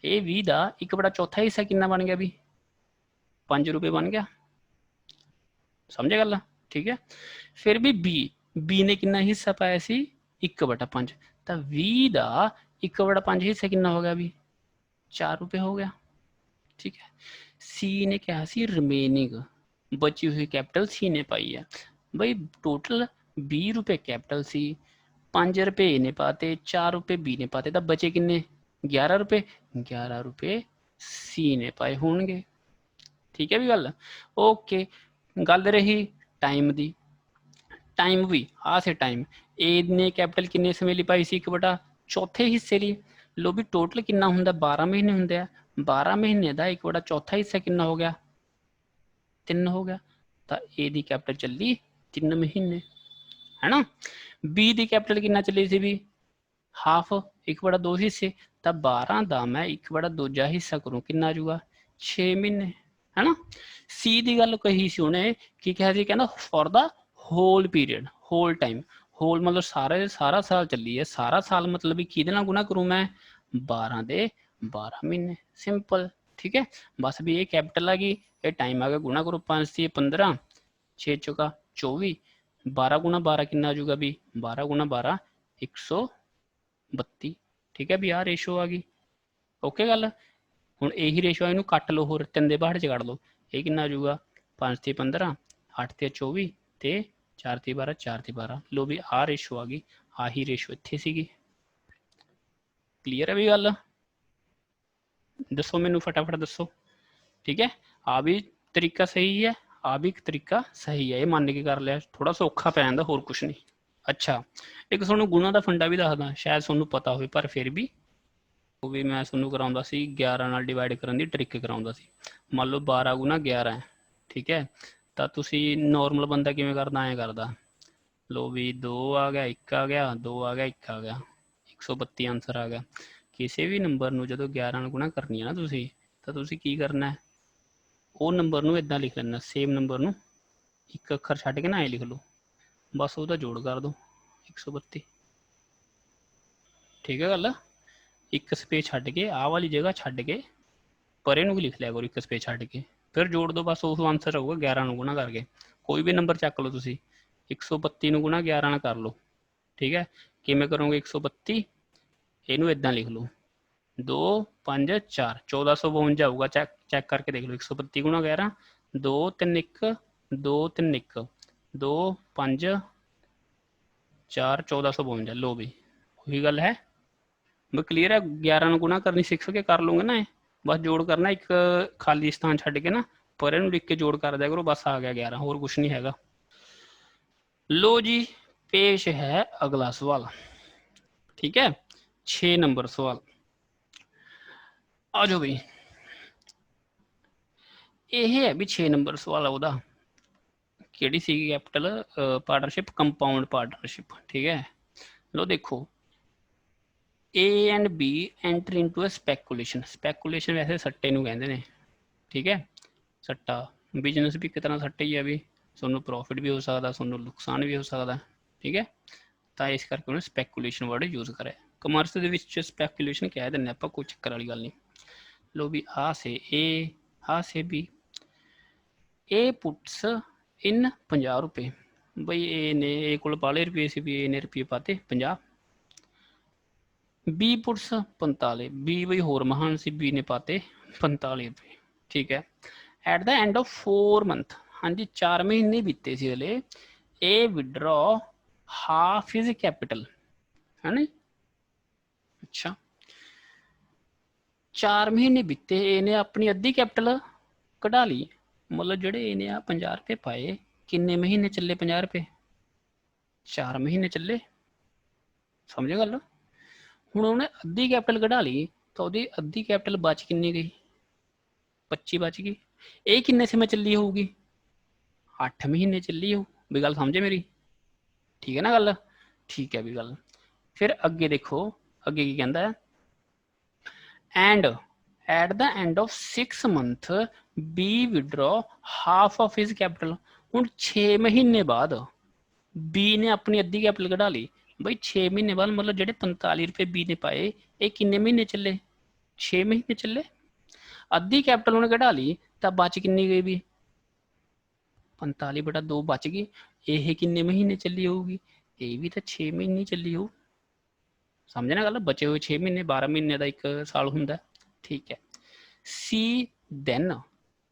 ए 20 दा 1/4 हिस्सा कितना बन गया भी 5 रुपये बन गया, समझे गल, ठीक है। फिर भी बी ने कितना हिस्सा पाया सी 1/5, तो 20 दा 1/5 हिस्सा कितना हो गया भी 4 रुपये हो गया, ठीक है। सी ने क्या सी रिमेनिंग बची हुई कैपिटल सी ने पाई है भाई। टोटल 20 रुपये कैपिटल सी, 5 रुपये ने पाते, 4 रुपये बी ने पाते, तो बचे किन्ने 11 रुपये। 11 रुपये सी ने पाए होंगे, ठीक है भी गल। ओके गल रही टाइम दी, टाइम भी आ से टाइम ए ने कैपिटल किन्ने समय ली पाई सी 1/4 हिस्से ली। लो भी टोटल कितना होंगे 12 महीने होंगे, 12 महीने का 1/4 हिस्सा कितना हो गया 3 हो गया, तो ए दी कैपिटल चली 3 महीने, है ना। बी दी कैपिटल कितना चली सी भी हाफ 1/2 हिस्से, तो 12 का मैं 1/2 हिस्सा करूँ कितना आ जाऊगा 6 महीने, है ना। सी दी गल कही सी उन्हें कि क्या सी कहना for the whole period, whole time, whole मतलब सारा साल चली है, सारा साल मतलब भी किहदे नाल गुणा करूँ मैं 12 दे 12 महीने, सिंपल, ठीक है। बस भी ये कैपिटल आ गई, ये टाइम आ गया, गुणा करो 5 से 15, 6 चौका 24, 12 गुणा 12 कितना आ जाऊगा भी 12 गुणा 12 132, ठीक है भी आ रेशो आ गई, ओके गल। हुण यही रेशो इनू कट लो, होर 3 दे बाहर च कट लो, ये कितना आ जाऊगा 5 ते 15, 8 ते 24 ते 4 ते 12, 4 ते 12, लो भी आ रेशो आ गई, आही रेशो इत्थे सीगी, क्लीयर है भी गल। दसो मैनू फटाफट दसो, ठीक है। आ भी तरीका सही है, आ भी तरीका सही है, ये मान के कर लिया, थोड़ा सौखा पै जांदा होर कुछ नहीं। अच्छा एक तुहानूं गुणा का फंडा भी दसदा, शायद तुहानूं पता हो पर फिर भी वो भी मैं तुहानूं कराउंदा सी 11 नाल डिवाइड करन दी ट्रिक कराउंदा सी। मान लो 12 गुणा 11 है, ठीक है, तो तुसी नॉर्मल बंदा किवें करदा ऐ करदा, लो भी 2 आ गया 1 आ गया 2 आ गया 1 आ गया 132 आंसर आ गया। किसी भी नंबर नूं जदों 11 नाल गुणा करनी है ना तुसी, तो तुसी की करना है वो नंबर नूं इदां लिख लेना, सेम नंबर नूं एक अखर छड्ड के ना ऐ लिख लो, बस ਉਹਦਾ जोड़ कर दो 132, ठीक है गल। एक स्पेस छड्ड के आ वाली जगह छड्ड के परे नूं भी लिख लिया करो एक स्पेस छड्ड के, फिर जोड़ दो, बस उस आंसर होगा 11 नूं गुणा करके। कोई भी नंबर चक लो तुसी 132 नूं गुणा 11 नाल कर लो, ठीक है। किवें करोगे 132 इनू इदां लिख लो 2 5 4 1452 आऊगा, चैक करके देख लो 132 गुणा 11 2 3 1 2 3 1 2 5 4 1452, लो भी वही गल है मैं क्लीयर है। 11 गुणा करनी सीख के कर लूँगे ना, बस जोड़ करना एक खाली स्थान छड्ड के ना परे नूं लिख के जोड़ कर दिया करो, बस आ गया 11, होर कुछ नहीं हैगा। लो जी पेश है अगला सवाल, ठीक है 6 नंबर सवाल, आ जाओ भाई। यह है भी 6 नंबर सवाल है ਉਹਦਾ ਕਿਹੜੀ सी कैपिटल पार्टनरशिप कंपाउंड पार्टनरशिप, ठीक है। लो देखो A and B enter into a speculation, speculation वैसे सट्टे नूं कहंदे ने, ठीक है। सट्टा बिजनेस भी एक तरह सट्टा ही है, भी तुहानूं प्रॉफिट भी हो सकता, तुहानूं नुकसान भी हो सकता, ठीक है। तो इस करके उन्हें स्पैकुलेशन वर्ड यूज़ करा, कमर्स दे विच स्पैकुलेशन कह दिंदे आपां, कोई चक्कर वाली गल नहीं। लो भी आ से ए आ से बी, ए पुट्स इन 50 रुपये, बई ए ने ए को पाले रुपये से भी ए ने रुपये पाते 50, बी पुट्स 45, बी बई होर महान सी, बी ने पाते 45 रुपये, ठीक है। At the end of 4 month, हाँ जी 4 महीने बीते से हले, ए विड्रॉ हाफ इज कैपिटल, है ना। अच्छा 4 महीने बीते, इन्हें अपनी अद्धी कैपिटल कढ़ा ली, मतलब जेडे इन्हें आ 50 रुपये पाए, किन्ने महीने चले 50 रुपये, 4 महीने चले, समझे गल। हुण उन्हें अद्धी कैपिटल कढ़ा ली तो वो अद्धी कैपिटल बच किन्नी गई, 25 बच गई। ये किन्ने समय चली होगी, 8 महीने चली हो भी, गल समझे मेरी, ठीक है ना गल, ठीक है भी गल। फिर अगे देखो, अगे की कहता है, and at the end of 6 month B withdraw half of his capital. हुण 6 महीने बाद बी ने अपनी अद्धी कैपिटल कढ़ा ली, बई 6 महीने बाद मतलब जेडे 45 रुपये बी ने पाए, ये किन्ने महीने चले, 6 महीने चले। अद्धी कैपिटल उन्हें कढ़ा ली तो बच किन्नी गई भी, 45/2 बच गई। ये किन्ने महीने चली होगी, ये भी तो 6 महीने चली हो, समझे ना गल। बचे हुए 6 महीने, 12 महीने का एक साल होंगे, ठीक है। सी देन,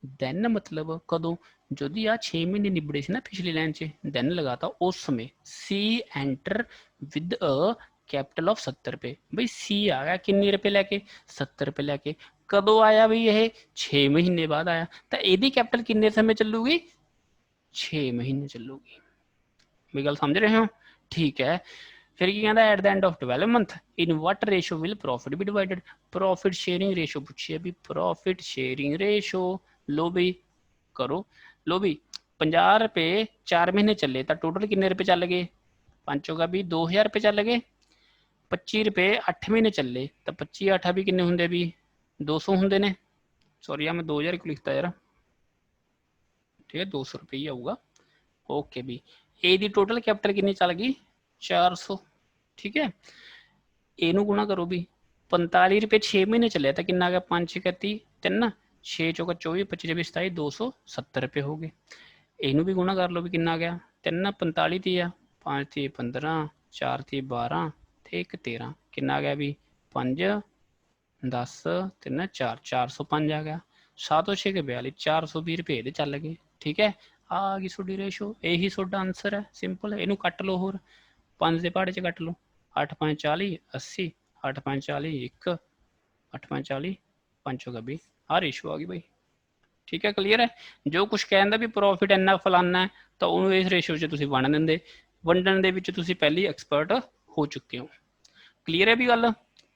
देन मतलब कदों, जो आ 6 महीने निबड़े से ना पिछली लाइन च, देन लगाता उस समय C enter with a capital of 70 रुपये। बई सी आ गया किन्ने रुपये लैके, 70 रुपये लैके। कदों आया बई ये 6 महीने बाद आया, तो यदी कैपिटल किन्ने समय चलूगी, 6 महीने चलूगी, मेरी गल समझ रहे हो, ठीक है। फिर की कहता है at the end of 12 month in what ratio will profit be divided. Profit sharing ratio पूछिए भी, प्रॉफिट शेयरिंग रेशो, लो भी करो, लो भी 50 रुपये 4 महीने चले तो टोटल किन्ने रुपये चल गए, 5 होगा भी 2000 रुपये चल गए। 25 रुपये 8 महीने चले तो 25 8 भी किन्ने होंगे भी 200 होंगे ने, सॉरी यार मैं 2000 क्यों लिखता यार, ठीक है 200 रुपये ही आऊगा, ओके भी। ए दी टोटल कैपिटल कितनी चल गई 400, ठीक है। एनू गुणा करो भी, 45 रुपये 6 महीने चले तो कितना आ गया, 5 6 30 3 6 चौका 24 25 26 27 270 रुपये हो गए। एनू भी गुणा कर लो भी, कितना आ गया 3 45 थी, 5 थी 15 4 थी 12 ते 1 13, कितना आ गया भी 5 10 3 4 405 आ गया। 7 6 के 42 420 रुपये ये चल गए, ठीक है। आ गई थोड़ी रेशो, यही थोड़ा आंसर है, सिंपल है। इनू कट लो, होर 5 के पहाड़े च कट लो, 8 5 40 80, 8 5 40 1, 8 5 40 5 का भी, हाँ रेशो आ गई भाई, ठीक है क्लीयर है। जो कुछ कहता भी प्रॉफिट इन्ना फलाना है तो उन्होंने इस रेशो से तुम वंड देंगे, वंडन दे विच तुसीं पहले एक्सपर्ट हो चुके हो, क्लीयर है भी गल।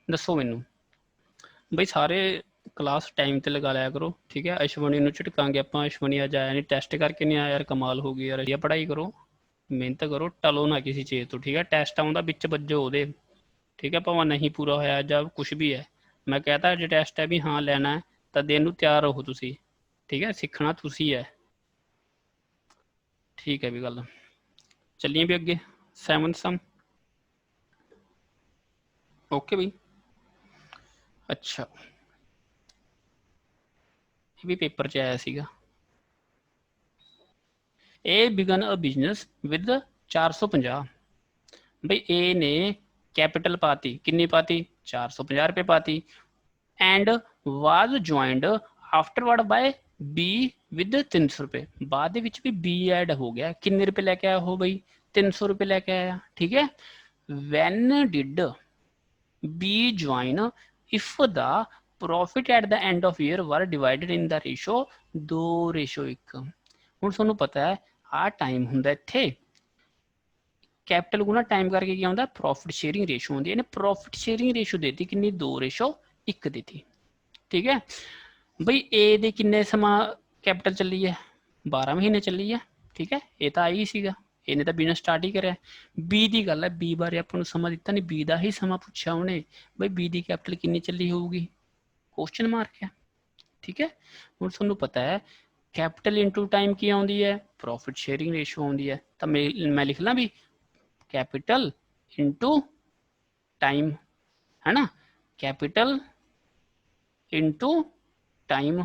दसो मैनू बई, सारे क्लास टाइम ते लगा लिया करो, ठीक है। अश्वनी नूं झटकांगे आपां, अश्वनी अज आया नहीं, टेस्ट करके नहीं आया यार, कमाल हो गई यार। पढ़ाई करो, मेहनत करो, टलो ना किसी चीज़ तो, ठीक है। टेस्ट आउंदा बिच बज्जो ओहदे, ठीक है, भावें नहीं पूरा होया जां कुछ भी है। मैं कहता अज टेस्ट है भी हाँ लैना है तो देन नूं तैयार रहो तुसीं, ठीक है, सीखना तुसीं है, ठीक है भी गल। चलिए भी अगे 7th सम, ओके भाई। अच्छा ये भी पेपर च आया सीगा, ए बिगन अ बिजनेस विद 450, बई ए ने कैपिटल पाती, किन्नी पाती 450 रुपये पाती, and was joined afterward by B with 300 रुपये। बाद भी बी ऐड हो गया, किन्ने रुपये लैके आया हो बई 300 रुपये लैके आया, ठीक है। When did B join if the profit at the end of year were divided in the ratio 2:1। हुण तुहानूं पता है आ टाइम हुंदा इत्थे, कैपिटल गुना टाइम करके क्या होता है, प्रॉफिट शेयरिंग रेशो होती है। इन्हें प्रॉफिट शेयरिंग रेशो देती कितनी 2:1 देती, ठीक है। बई ए दे किन्ने समा कैपिटल चली है 12 महीने चली है, ठीक है। ये तो आई सीगा, इन्हें तो बिजनेस स्टार्ट ही करा। बी की गल है, बी बारे अपन समा दिता नहीं, बी का ही समा पूछा उन्हें, बई बी की कैपिटल किन्नी चली होगी, क्वेश्चन मार्क है, ठीक है। हुण तुहानूं पता है कैपिटल इंटू टाइम की आउंदी है, प्रॉफिट शेयरिंग रेशो आउंदी है, तो मैं लिख ला भी कैपिटल इंटू टाइम, है ना, capital into time,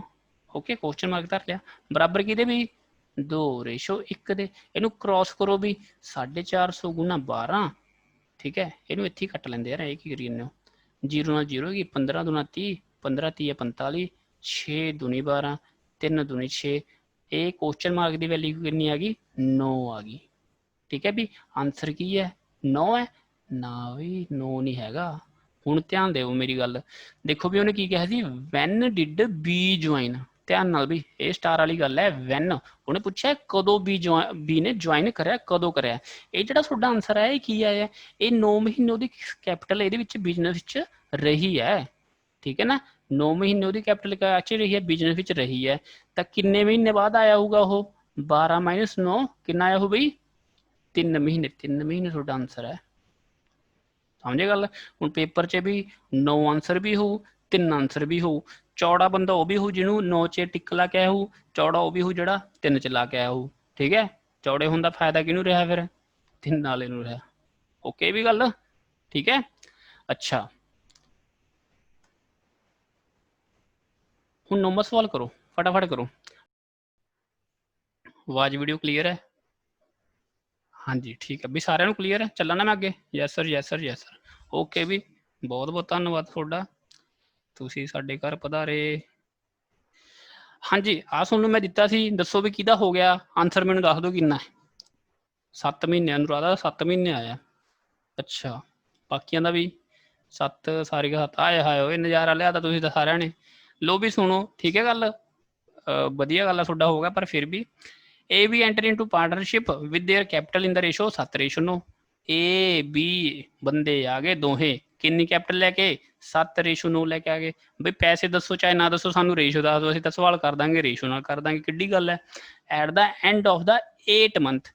okay question mark धर लिया। बराबर कि भी 2:1 दे, इनू क्रॉस करो भी 450 गुना 12, ठीक है। इनू इत्थे ही कट लेंदे यार, ये की करी इन्ने, 0 नाल 0 की 15 दूना 30, 15 30 45, 6 दूनी 12, 3 दूनी 6, ये क्वेश्चन मार्क की वैल्यू कितनी आ गई 9 आ गई, ठीक है भी आंसर की है 9 है ना भी 9 नहीं हैगा। ਹੁਣ ਧਿਆਨ ਦਿਓ ਮੇਰੀ ਗੱਲ, ਦੇਖੋ ਵੀ ਉਹਨੇ ਕੀ ਕਿਹਾ ਸੀ ਵੈਨ ਡਿਡ ਬੀ ਜੁਆਇਨ, ਧਿਆਨ ਨਾਲ ਵੀ ਇਹ ਸਟਾਰ ਵਾਲੀ ਗੱਲ ਹੈ ਵੈਨ, ਉਹਨੇ ਪੁੱਛਿਆ ਕਦੋਂ ਬੀ ਨੇ ਜੁਆਇਨ ਕਰਿਆ ਕਦੋਂ ਕਰਿਆ। ਇਹ ਜਿਹੜਾ ਤੁਹਾਡਾ ਆਨਸਰ ਹੈ ਇਹ ਕੀ ਆਇਆ, ਇਹ 9 ਮਹੀਨੇ ਉਹਦੀ ਕੈਪੀਟਲ ਇਹਦੇ ਵਿੱਚ ਬਿਜ਼ਨਸ ਵਿੱਚ ਰਹੀ ਹੈ, ਠੀਕ ਹੈ ਨਾ 9 ਮਹੀਨੇ ਉਹਦੀ ਕੈਪੀਟਲ ਚ ਰਹੀ ਹੈ ਬਿਜ਼ਨਸ ਵਿੱਚ ਰਹੀ ਹੈ, ਤਾਂ ਕਿੰਨੇ ਮਹੀਨੇ ਬਾਅਦ ਆਇਆ ਹੋਊਗਾ ਉਹ 12 ਮਾਈਨਸ 9 ਕਿੰਨਾ ਆਇਆ ਹੋ ਬਈ 3 ਮਹੀਨੇ, 3 ਮਹੀਨੇ ਤੁਹਾਡਾ ਆਨਸਰ ਹੈ। ਸਮਝੇ ਗੱਲ, ਹੁਣ ਪੇਪਰ 'ਚ ਵੀ 9 ਆਨਸਰ ਵੀ ਹੋਊ 3 ਆਨਸਰ ਵੀ ਹੋਊ, ਚੌੜਾ ਬੰਦਾ ਉਹ ਵੀ ਹੋਊ ਜਿਹਨੂੰ 9 'ਚ ਟਿਕ ਲਾ ਕੇ ਆਇਆ ਹੋਊ, ਚੌੜਾ ਉਹ ਵੀ ਹੋਊ ਜਿਹੜਾ 3 'ਚ ਲਾ ਕੇ ਆਇਆ ਹੋਊ, ਠੀਕ ਹੈ ਚੌੜੇ ਹੋਣ ਦਾ ਫਾਇਦਾ ਕਿਹਨੂੰ ਰਿਹਾ ਫਿਰ 3 ਵਾਲੇ ਨੂੰ ਰਿਹਾ। ਓਕੇ ਵੀ ਗੱਲ ਠੀਕ ਹੈ। ਅੱਛਾ ਹੁਣ ਨੰਬਰ ਸਵਾਲ ਕਰੋ ਫਟਾਫਟ ਕਰੋ। ਆਵਾਜ਼ ਵੀਡੀਓ ਕਲੀਅਰ ਹੈ? ਹਾਂਜੀ ਠੀਕ ਹੈ ਵੀ ਸਾਰਿਆਂ ਨੂੰ ਕਲੀਅਰ ਹੈ, ਚੱਲਾਂ ਨਾ ਮੈਂ ਅੱਗੇ? Yes sir yes sir yes sir. Okay ਵੀ ਬਹੁਤ ਬਹੁਤ ਧੰਨਵਾਦ ਤੁਹਾਡਾ, ਤੁਸੀਂ ਸਾਡੇ ਘਰ ਪਧਾਰੇ। ਹਾਂਜੀ ਆਹ ਤੁਹਾਨੂੰ ਮੈਂ ਦਿੱਤਾ ਸੀ, ਦੱਸੋ ਵੀ ਕਿਹਦਾ ਹੋ ਗਿਆ ਆਨਸਰ, ਮੈਨੂੰ ਦੱਸ ਦਿਓ ਕਿੰਨਾ ਹੈ। 7 ਮਹੀਨੇ ਅਨੁਰਾਧਾ 7 ਮਹੀਨੇ ਆਇਆ। ਅੱਛਾ ਬਾਕੀਆਂ ਦਾ ਵੀ 7 ਸਾਰੇ 7 ਆਏ ਹਾਏ ਓਏ ਨਜ਼ਾਰਾ ਲਿਆ ਤਾਂ ਤੁਸੀਂ ਤਾਂ ਸਾਰਿਆਂ ਨੇ। ਲੋ ਵੀ ਸੁਣੋ ਠੀਕ ਹੈ ਗੱਲ, ਵਧੀਆ ਗੱਲ ਆ ਤੁਹਾਡਾ ਹੋਗਾ, ਪਰ ਫਿਰ ਵੀ A B enter into partnership with their capital in the ratio 7:9। A B ਬੰਦੇ ਆ ਗਏ ਦੋਹੇ, ਕਿੰਨੀ ਕੈਪੀਟਲ ਲੈ ਕੇ 7:9 ਲੈ ਕੇ ਆ ਗਏ। ਬਈ ਪੈਸੇ ਦੱਸੋ ਚਾਹੇ ਨਾ ਦੱਸੋ, ਸਾਨੂੰ ਰੇਸ਼ੋ ਦੱਸ ਦਿਓ, ਅਸੀਂ ਤਾਂ ਸਵਾਲ ਕਰ ਦਾਂਗੇ ਰੇਸ਼ੋ ਨਾਲ ਕਰ ਦਾਂਗੇ, ਕਿੱਡੀ ਗੱਲ ਹੈ। At the end of the 8 month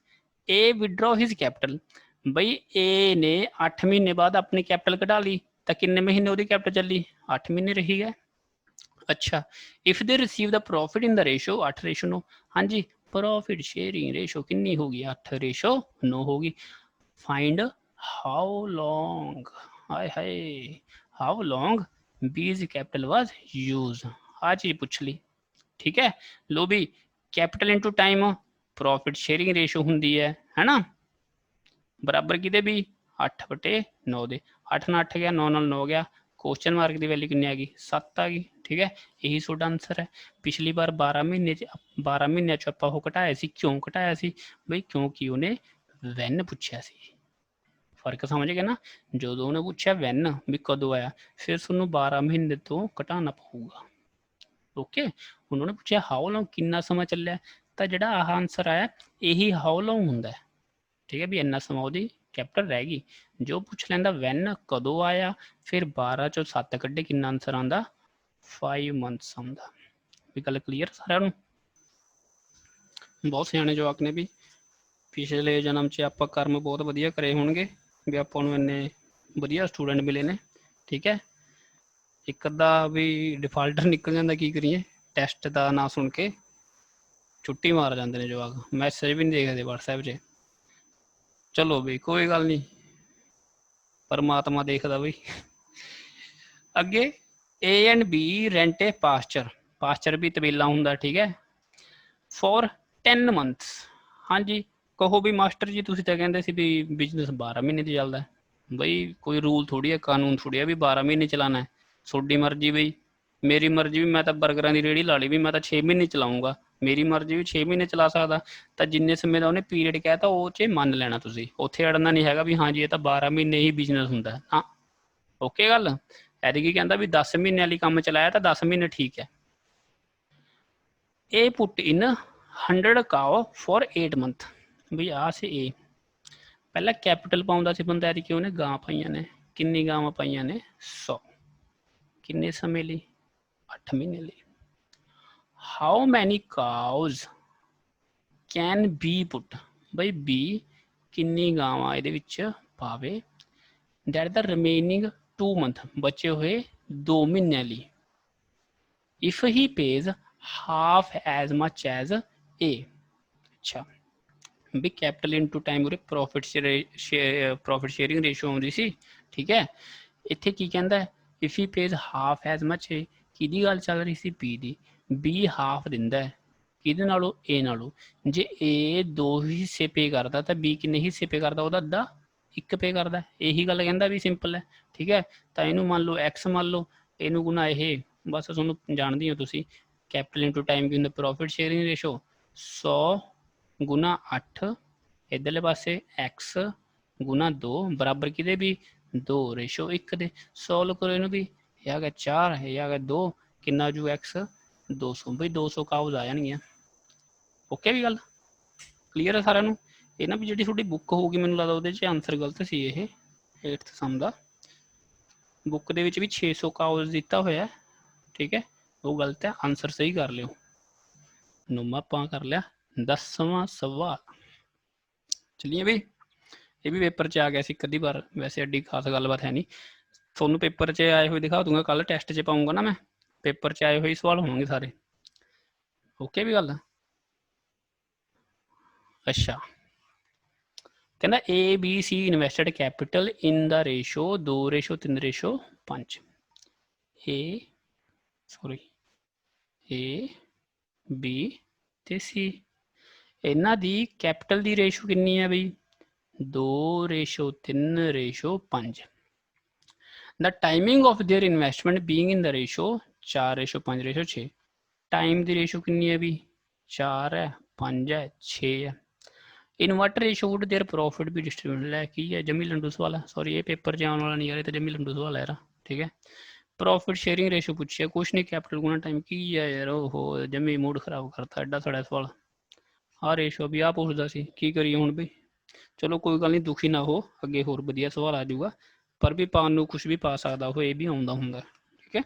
A withdraw his capital, ਬਈ A ਨੇ 8 ਮਹੀਨੇ ਬਾਅਦ ਆਪਣੀ ਕੈਪੀਟਲ ਕਢਾ ਲਈ, ਤਾਂ ਕਿੰਨੇ ਮਹੀਨੇ ਉਹਦੀ ਕੈਪੀਟਲ ਚੱਲੀ 8 ਮਹੀਨੇ ਰਹੀ ਹੈ। अच्छा if they receive the profit in the ratio 8:9, हाँ जी प्रॉफिट शेयरिंग रेशो कितनी होगी 8:9 होगी। Find how long, hi hi how long B's capital was used, आ चीज पूछ ली ठीक है। लो भी capital into time profit sharing ratio होंगी है ना, बराबर कि भी 8/9 ਦੇ 8 ਨਾਲ 8 ਗਿਆ 9 ਨਾਲ 9 ਗਿਆ, क्वेश्चन मार्क की वैल्यू कितनी आ गई 7 आ गई, ठीक है यही ਤੁਹਾਡਾ आंसर है। पिछली बार 12 ਮਹੀਨੇ 'ਚ ਆਪਾਂ ਉਹ ਘਟਾਇਆ ਸੀ, ਕਿਉਂ ਘਟਾਇਆ ਸੀ ਬਈ ਕਿਉਂਕਿ ਉਹਨੇ ਵੈਨ ਪੁੱਛਿਆ ਸੀ, ਫਰਕ ਸਮਝ ਗਏ ਨਾ, ਜਦੋਂ ਉਹਨੇ ਪੁੱਛਿਆ ਵੈਨ ਵੀ ਕਦੋਂ ਆਇਆ ਫਿਰ ਤੁਹਾਨੂੰ 12 ਮਹੀਨੇ ਤੋਂ ਘਟਾਉਣਾ ਪਊਗਾ। ਓਕੇ ਹੁਣ ਉਹਨੇ ਪੁੱਛਿਆ ਹਾਊ ਲੌਂਗ ਕਿੰਨਾ ਸਮਾਂ ਚੱਲਿਆ, ਤਾਂ ਜਿਹੜਾ ਆਹ ਆਨਸਰ ਆਇਆ ਇਹੀ ਹਾਊ ਲੌਂਗ ਹੁੰਦਾ, ਠੀਕ ਹੈ ਵੀ ਇੰਨਾ ਸਮਾਂ ਉਹਦੀ ਕੈਪੀਟਲ ਰਹਿ ਗਈ। ਜੋ ਪੁੱਛ ਲੈਂਦਾ ਵੈਨ ਕਦੋਂ ਆਇਆ, ਫਿਰ 12 ਚੋਂ 7 ਕੱਢੇ ਕਿੰਨਾ ਆਨਸਰ ਆਉਂਦਾ 5 ਮੰਥਸ ਆਉਂਦਾ। ਵੀ ਗੱਲ ਕਲੀਅਰ ਸਾਰਿਆਂ ਨੂੰ? ਬਹੁਤ ਸਿਆਣੇ ਜਵਾਕ ਨੇ ਵੀ, ਪਿਛਲੇ ਜਨਮ 'ਚ ਆਪਾਂ ਕਰਮ ਬਹੁਤ ਵਧੀਆ ਕਰੇ ਹੋਣਗੇ ਵੀ ਆਪਾਂ ਨੂੰ ਇੰਨੇ ਵਧੀਆ ਸਟੂਡੈਂਟ ਮਿਲੇ ਨੇ, ਠੀਕ ਹੈ। ਇੱਕ ਅੱਧਾ ਵੀ ਡਿਫਾਲਟਰ ਨਿਕਲ ਜਾਂਦਾ, ਕੀ ਕਰੀਏ ਟੈਸਟ ਦਾ ਨਾਂ ਸੁਣ ਕੇ ਛੁੱਟੀ ਮਾਰ ਜਾਂਦੇ ਨੇ ਜਵਾਕ, ਮੈਸੇਜ ਵੀ ਨਹੀਂ ਦੇਖਦੇ ਵਟਸਐਪ 'ਚ। ਚਲੋ ਬਈ ਕੋਈ ਗੱਲ ਨਹੀਂ, ਪਰਮਾਤਮਾ ਦੇਖਦਾ ਬਈ। ਅੱਗੇ A and B rent A pastor, pastor ਵੀ ਤਬੇਲਾ ਹੁੰਦਾ, ਠੀਕ ਹੈ ਫॉर 10 ਮੰਥਸ। ਹਾਂਜੀ ਕਹੋ ਵੀ ਮਾਸਟਰ ਜੀ ਤੁਸੀਂ ਤਾਂ ਕਹਿੰਦੇ ਸੀ ਵੀ ਬਿਜ਼ਨਸ 12 ਮਹੀਨੇ 'ਚ ਚੱਲਦਾ, ਬਈ ਕੋਈ ਰੂਲ ਥੋੜੀ ਹੈ, ਕਾਨੂੰਨ ਥੋੜੀ ਹੈ ਵੀ 12 ਮਹੀਨੇ ਚਲਾਉਣਾ ਹੈ, ਤੁਹਾਡੀ ਮਰਜ਼ੀ ਬਈ, ਮੇਰੀ ਮਰਜ਼ੀ ਵੀ ਮੈਂ ਤਾਂ 버ਗਰਾਂ ਦੀ ਰੇਹੜੀ ਲਾ ਲਈ ਵੀ ਮੈਂ ਤਾਂ 6 ਮਹੀਨੇ ਚਲਾਊਂਗਾ, ਮੇਰੀ ਮਰਜ਼ੀ ਵੀ 6 ਮਹੀਨੇ ਚਲਾ ਸਕਦਾ, ਤਾਂ ਜਿੰਨੇ ਸਮੇਂ ਦਾ ਉਹਨੇ ਪੀਰੀਅਡ ਕਹਿਤਾ ਉਹ 'ਚ ਮੰਨ ਲੈਣਾ ਤੁਸੀਂ, ਉੱਥੇ ਅੜਨਾ ਨਹੀਂ ਹੈਗਾ ਵੀ ਹਾਂਜੀ ਇਹ ਤਾਂ 12 ਮਹੀਨੇ ਹੀ ਬਿਜ਼ਨਸ ਹੁੰਦਾ। ਹਾਂ ਓਕੇ ਗੱਲ, ਐਤਕੀ ਕਹਿੰਦਾ ਵੀ 10 ਮਹੀਨੇ ਵਾਲੀ ਕੰਮ ਚਲਾਇਆ ਤਾਂ 10 ਮਹੀਨੇ ਠੀਕ ਹੈ। ਇਹ ਪੁੱਟ ਇਨ 100 ਕਾਓ ਫॉर 8 ਮੰਥ, ਬਈ ਆ ਸੀ ਏ ਪਹਿਲਾਂ ਕੈਪੀਟਲ ਪਾਉਂਦਾ ਸੀ ਬੰਦਾ, ਐਤਕੀ ਉਹਨੇ ਗਾਂ ਪਾਈਆਂ ਨੇ, ਕਿੰਨੀ ਗਾਵਾਂ ਪਾਈਆਂ ਨੇ 100, ਕਿੰਨੇ ਸਮੇਂ ਲਈ 8 ਮਹੀਨੇ ਲਈ। ਹਾਊ ਮੈਨੀ ਕਾਊਜ਼ ਕੈਨ ਬੀ ਪੁੱਟ, ਬਈ ਬੀ ਕਿੰਨੀ ਗਾਵਾਂ ਇਹਦੇ ਵਿੱਚ ਪਾਵੇ ਦੈਟ ਦ ਰਿਮੇਨਿੰਗ 2 ਮੰਥ, ਬਚੇ ਹੋਏ 2 ਮਹੀਨਿਆਂ ਲਈ। If he pays half as much as A, ਅੱਛਾ ਵੀ ਕੈਪੀਟਲ ਇਨਟੂ ਟਾਈਮ ਉਰੇ ਪ੍ਰੋਫਿਟ ਸ਼ੇਅਰਿੰਗ ਰੇਸ਼ੋ ਆਉਂਦੀ ਸੀ, ਠੀਕ ਹੈ ਇੱਥੇ ਕੀ ਕਹਿੰਦਾ if he pays half as much A, ਕਿਹਦੀ ਗੱਲ ਚੱਲ ਰਹੀ ਸੀ ਬੀ ਦੀ, ਬੀ ਹਾਫ ਦਿੰਦਾ ਕਿਹਦੇ ਨਾਲੋਂ ਏ ਨਾਲੋਂ, ਜੇ ਏ 2 ਹਿੱਸੇ ਪੇ ਕਰਦਾ ਤਾਂ ਬੀ ਕਿੰਨੇ ਹਿੱਸੇ ਪੇ ਕਰਦਾ, ਉਹਦਾ ਅੱਧਾ 1 ਪੇ ਕਰਦਾ, ਇਹੀ ਗੱਲ ਕਹਿੰਦਾ ਵੀ ਸਿੰਪਲ ਹੈ, ਠੀਕ ਹੈ ਤਾਂ ਇਹਨੂੰ ਮੰਨ ਲਓ x ਮੰਨ ਲਓ, ਇਹਨੂੰ ਗੁਣਾ ਇਹ, ਬਸ ਤੁਹਾਨੂੰ ਜਾਣਦੇ ਹੋ ਤੁਸੀਂ ਕੈਪੀਟਲ ਇਨਟੂ ਟਾਈਮ ਕੀ ਹੁੰਦਾ ਪ੍ਰੋਫਿਟ ਸ਼ੇਅਰਿੰਗ ਰੇਸ਼ੋ 100 ਗੁਣਾ 8 इधरले पासे x गुना 2 बराबर किदे भी 2:1 दे। सॉल्व करो इनू भी, ये आ गया 4, ये आ गया 2, कितना जू x 200 बई 200 काउज आ जाएंगे। ओके भी गल क्लीयर है सारे नू। ये ना भी जी थोड़ी बुक होगी मैंने लगता वो आंसर गलत सी ये 8th सम का बुक दे विच भी 600 काउज दिता होया, ठीक है वो गलत है, आंसर सही कर लियो। नुमा पा कर लिया 10वां सवाल। चलिए बी ये भी पेपर च आ गया सी कदी बार, वैसे एडी खास गलबात है नहीं। थोनू पेपर च आए हुए दिखा दूंगा, कल टैसट च पाऊंगा ना मैं, पेपर च आए हुए सवाल होंगे सारे। ओके भी गल। अच्छा कहना A B C invested capital in the ratio 2:3:5। A sorry A B ते सी इन्हां दी कैपिटल दी रेशो कितनी है बई 2:3:5। The timing of their investment being in the ratio 4:5:6। Time की रेशो कितनी है भी 4 है 5 है 6 है। इन what ratio would their profit भी डिस्ट्रीब्यूट है की है जमी लंडू सवाल है, सॉरी ये पेपर च आने वाला नहीं आ रहा, तो जमी लंडू सवाल है ठीक है। प्रॉफिट शेयरिंग रेशो पूछे कुछ नहीं, कैपिटल गुना टाइम की है यार, ओहो जमी मूड खराब करता एडा साड़ा सवाल। हाँ रेशो भी आ पूछता सी की करिए हुण भी, चलो कोई गल नहीं दुखी ना हो, अगे होर वधिया सवाल आ जाऊगा, पर भी पान नूं कुछ भी पा सकता हो, ये भी आउंदा हुंदा ठीक है।